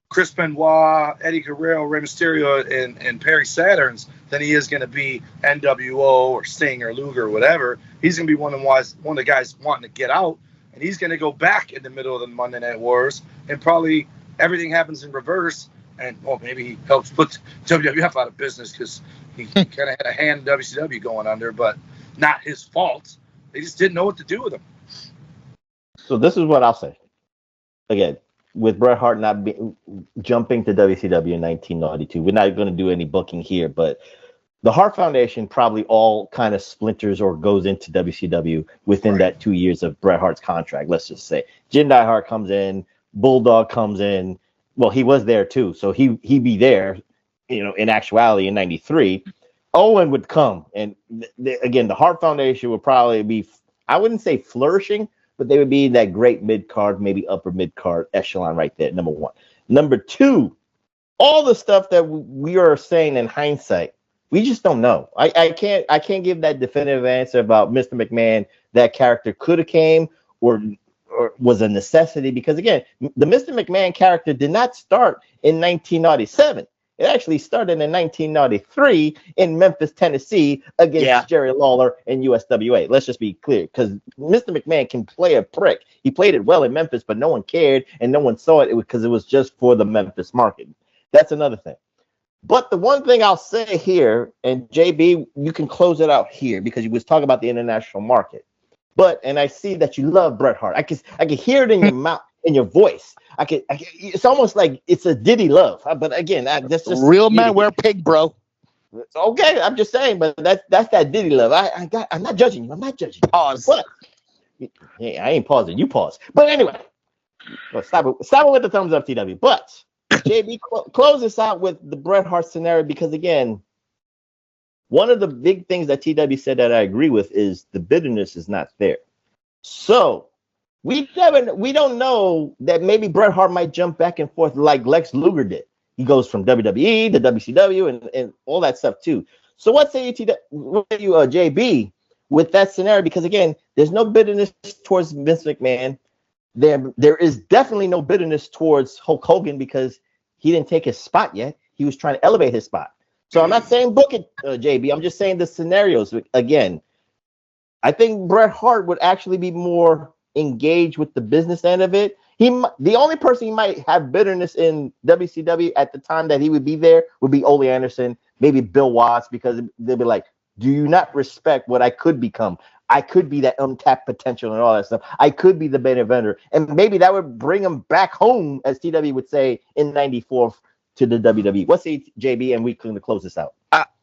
Chris Benoit, Eddie Guerrero, Rey Mysterio, and Perry Saturns than he is going to be NWO or Sting or Luger or whatever. He's going to be one of the guys wanting to get out, and he's going to go back in the middle of the Monday Night Wars, and probably everything happens in reverse. And maybe he helps put WWF out of business because he kind of had a hand in WCW going under, but not his fault. They just didn't know what to do with him. So this is what I'll say. Again, with Bret Hart jumping to WCW in 1992, we're not going to do any booking here, but the Hart Foundation probably all kind of splinters or goes into WCW within that 2 years of Bret Hart's contract. Let's just say Jindai Hart comes in, Bulldog comes in. Well, he was there too, so he'd be there. In actuality, in '93, Owen would come, and again, the Hart Foundation would probably be, I wouldn't say flourishing, but they would be that great mid-card, maybe upper mid-card echelon right there, number one. Number two, all the stuff that we are saying in hindsight, we just don't know. I can't give that definitive answer about Mr. McMahon. That character could have came or was a necessity, because again, the Mr. McMahon character did not start in 1997. It actually started in 1993 in Memphis, Tennessee, against Jerry Lawler and USWA. Let's just be clear, because Mr. McMahon can play a prick. He played it well in Memphis, but no one cared and no one saw it because it was just for the Memphis market. That's another thing. But the one thing I'll say here, and JB, you can close it out here because you was talking about the international market. And I see that you love Bret Hart. I can hear it in your mouth, in your voice. It's almost like it's a Diddy love. But again, that's just real men wear pig, bro. Okay, I'm just saying, but that's that Diddy love. I'm not judging you. I'm not judging you. Pause. But, I ain't pausing. You pause. But anyway, stop it with the thumbs up, TW. But JB, close this out with the Bret Hart scenario, because again, one of the big things that TW said that I agree with is the bitterness is not there. So we don't know that maybe Bret Hart might jump back and forth like Lex Luger did. He goes from WWE to WCW and all that stuff too. So what say you, JB, with that scenario? Because again, there's no bitterness towards Vince McMahon. There is definitely no bitterness towards Hulk Hogan because he didn't take his spot yet. He was trying to elevate his spot. So I'm not saying book it, JB. I'm just saying the scenarios. Again, I think Bret Hart would actually be more engaged with the business end of it. The only person he might have bitterness in WCW at the time that he would be there would be Ole Anderson, maybe Bill Watts, because they'll be like, do you not respect what I could become? I could be that untapped potential and all that stuff. I could be the main eventer. And maybe that would bring him back home, as TW would say, in 94 to the WWE. What's the JB, and we can close this out.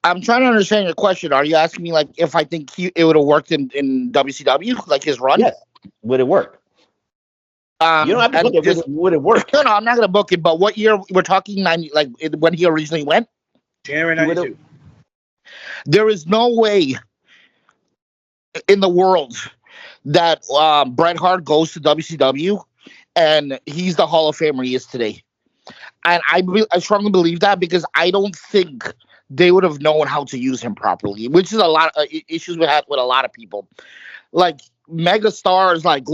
I'm trying to understand your question. Are you asking me like if I think it would have worked in WCW, like his run? Yes. Would it work? You don't have to book it. Would it work? No, I'm not going to book it. But what year we're talking? When he originally went? January 92. There is no way in the world that Bret Hart goes to WCW and he's the Hall of Famer he is today. And I strongly believe that because I don't think they would have known how to use him properly, which is a lot of issues we had with a lot of people. Like mega stars like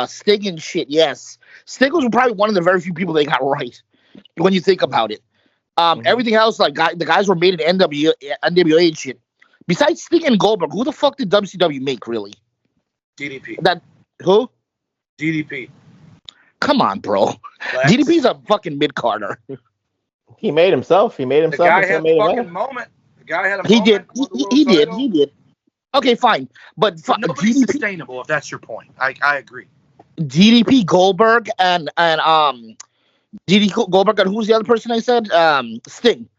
Sting and shit. Yes, Sting was probably one of the very few people they got right when you think about it. Everything else, like the guys were made in NWA and shit. Besides Sting and Goldberg, who the fuck did WCW make really? DDP. That who? DDP. Come on, bro. Lex. DDP's a fucking mid-carder. He made himself. He made The himself. guy into had a main a fucking event. moment. The guy had a He moment. did. won the world He did. title. He did. Okay, fine. But Nobody's DDP, sustainable, if that's your point. I agree. DDP Goldberg and DDP Goldberg and who's the other person I said? Sting.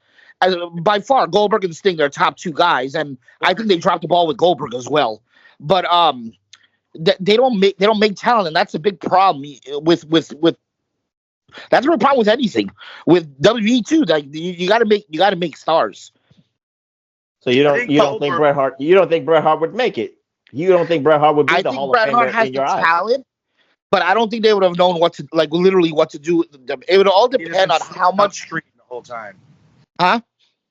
By far, Goldberg and Sting are top two guys, and I think they dropped the ball with Goldberg as well. But they don't make talent, and that's a big problem with that's a real problem with anything. With WWE too, like you gotta make stars. So you don't think Goldberg- Bret Hart? You don't think Bret Hart would make it? You don't think Bret Hart would be I the think Hall Bret of Hart Famer has in the your eyes? talent, but I don't think they would have known what to literally what to do. It would all He'd have depend been on how swimming much. upstream the whole time. Huh?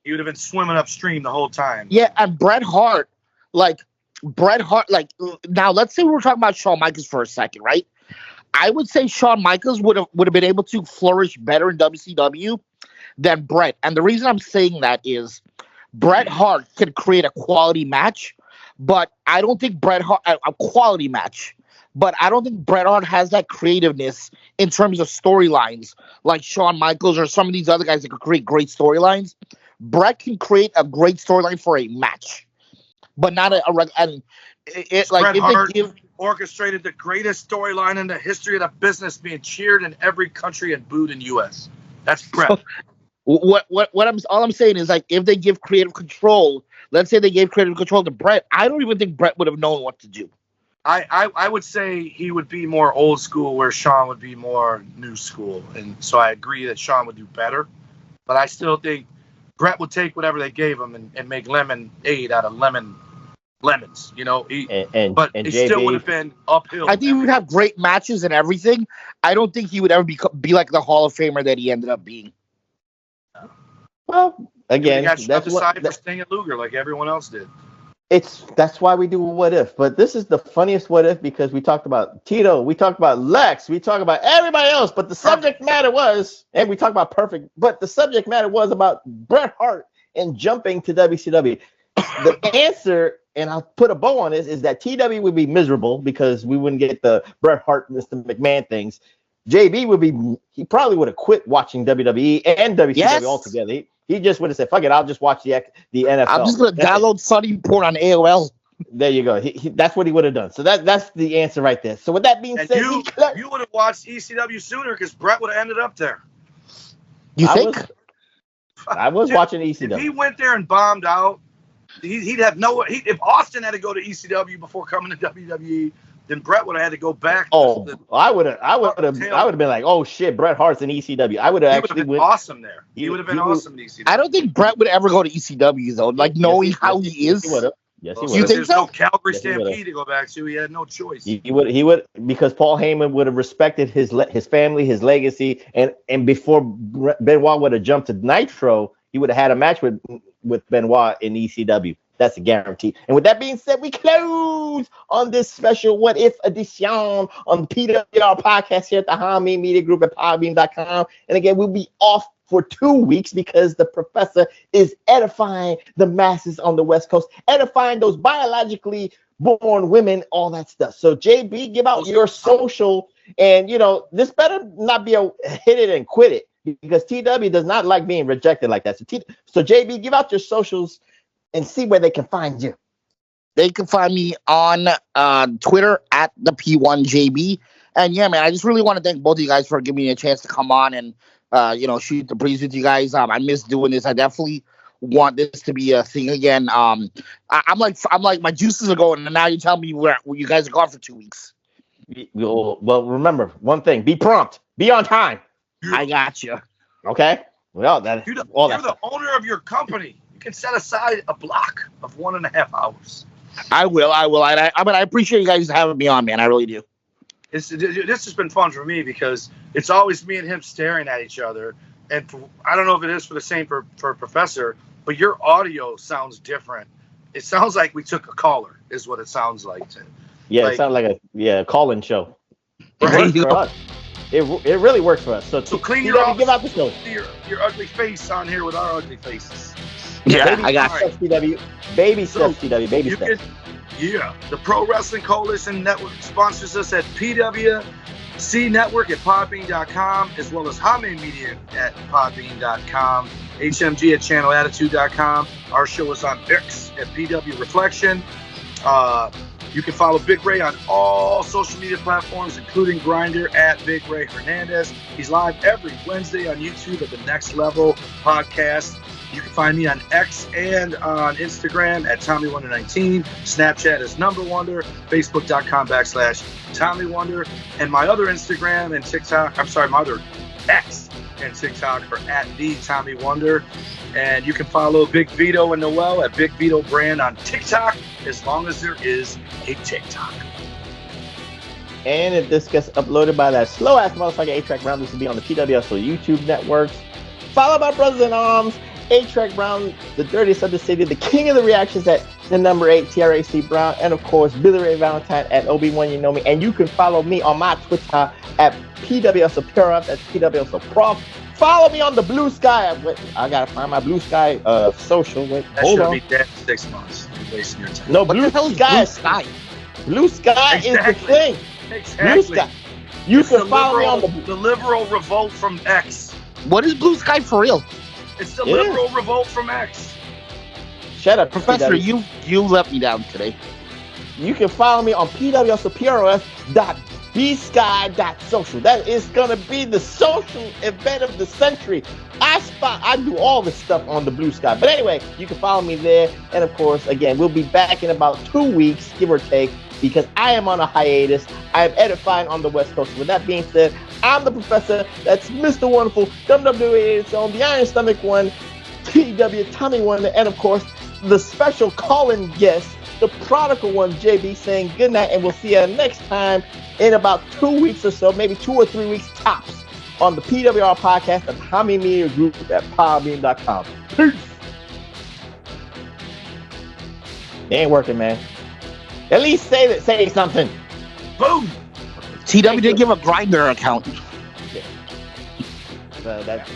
He would have been swimming upstream the whole time. Yeah, and Bret Hart, now let's say we're talking about Shawn Michaels for a second, right? I would say Shawn Michaels would have been able to flourish better in WCW than Bret. And the reason I'm saying that is Bret Hart can create a quality match, but I don't think Bret Hart a quality match. But I don't think Bret Hart has that creativeness in terms of storylines like Shawn Michaels or some of these other guys that could create great storylines. Bret can create a great storyline for a match, but not and it like Bret if Hart they give. orchestrated the greatest storyline in the history of the business, being cheered in every country and booed in U.S. That's Bret. All I'm saying is like if they give creative control, let's say they gave creative control to Bret, I don't even think Bret would have known what to do. I would say he would be more old school, where Shawn would be more new school, and so I agree that Shawn would do better. But I still think Bret would take whatever they gave him and make lemonade out of lemons, you know. But it still would have been uphill. I think he would have great matches and everything. I don't think he would ever be like the Hall of Famer that he ended up being. Well, again, he got shoved aside that's for Sting and Luger like everyone else did. that's why we do a what if. But this is the funniest what if because we talked about Tito, we talked about Lex, we talked about everybody else, but the subject matter was, and we talked about Perfect, but the subject matter was about Bret Hart and jumping to WCW. The answer, and I'll put a bow on this, is that TW would be miserable because we wouldn't get the Bret Hart, Mr. McMahon things. JB he probably would have quit watching WWE and WCW altogether. He just would have said, fuck it, I'll just watch the NFL. I'm just going to download funny porn on AOL. There you go. That's what he would have done. So that's the answer right there. So with that being said, you would have watched ECW sooner because Bret would have ended up there. You think? I was watching ECW. If he went there and bombed out, he'd have if Austin had to go to ECW before coming to WWE, then Bret would have had to go back. I would have been like, oh shit, Bret Hart's in ECW. I would have actually been awesome there. He would have been awesome in ECW. I don't think Bret would ever go to ECW though. Like knowing how he is. He would have. Yes, he would. You think so? No Calgary Stampede to go back to. He had no choice. He would because Paul Heyman would have respected his family, his legacy, and before Benoit would have jumped to Nitro, he would have had a match with Benoit in ECW. That's a guarantee. And with that being said, we close on this special What If edition on the PWR podcast here at the Hameen Media Group at Podbean.com. And again, we'll be off for 2 weeks because the professor is edifying the masses on the West Coast, edifying those biologically born women, all that stuff. So, JB, give out your social. And, this better not be a hit it and quit it because TW does not like being rejected like that. So JB, give out your socials and see where they can find you. They can find me on Twitter at the P1JB. And yeah, man, I just really want to thank both of you guys for giving me a chance to come on and shoot the breeze with you guys. I miss doing this. I definitely want this to be a thing again. I'm like my juices are going, and now you tell me where you guys are gone for 2 weeks. Well, remember one thing: be prompt, be on time. I got you. Okay. Well, you're the owner of your company. You can set aside a block of 1.5 hours. I will. I appreciate you guys having me on, man. I really do. this has been fun for me because it's always me and him staring at each other. And I don't know if it is for the same for Professor, but your audio sounds different. It sounds like we took a caller, is what it sounds like. Yeah, like, it sounds like a call-in show. It Right. works for us. It really works for us. So clean you your gotta give out the show. your ugly face on here with our ugly faces. Yeah, Baby I got steps, TW. Baby So, steps, TW. Baby You steps. can, the Pro Wrestling Coalition Network sponsors us at PWC Network at Podbean.com, as well as Hame Media at Podbean.com, HMG at ChannelAttitude.com. Our show is on X at PW Reflection. You can follow Big Ray on all social media platforms, including Grindr at Big Ray Hernandez. He's live every Wednesday on YouTube at the Next Level Podcast. You can find me on X and on Instagram at TommyWonder19. Snapchat is NumberWonder. Facebook.com/Tommy Wonder. And my other Instagram and TikTok, my other X and TikTok are at the Tommy Wonder. And you can follow Big Vito and Noel at Big Vito Brand on TikTok, as long as there is a TikTok. And if this gets uploaded by that slow-ass motherfucker, A-Track Brown, this will be on the PWSL YouTube networks. Follow my brothers in arms, A-Track Brown, the dirtiest of the city, the king of the reactions at the number 8, TRAC Brown, and of course, Billy Ray Valentine at Obi-Wan You Know Me. And you can follow me on my Twitter at PWSL Prof, that's PWSL Prof. Follow me on the Blue Sky. I gotta find my Blue Sky social. That Hold should on. be dead in 6 months. You're wasting your time. No, What Blue the hell is Sky. Blue Sky? Blue Sky is the Exactly. thing. Blue Exactly. Sky. You It's can the follow me on the liberal revolt from X. What is Blue Sky for real? It's the Yeah. liberal revolt from X. Shut up, Professor, PW. you let me down today. You can follow me on pwsupros.bsky.social. That is gonna be the social event of the century. I do all this stuff on the Blue Sky. But anyway, you can follow me there. And of course, again, we'll be back in about 2 weeks, give or take, because I am on a hiatus. I am edifying on the West Coast. With that being said, I'm the Professor. That's Mr. Wonderful, WWE its own, the Iron Stomach one, TW Tommy Wonder, and of course, the special call-in guest, the prodigal one, JB, saying good night, and we'll see you next time in about 2 weeks or so, maybe 2 or 3 weeks tops, on the PWR podcast at Tommy Media Group at Podbean.com. Peace. It ain't working, man. At least say something. Boom. TW did give a Grindr account. That's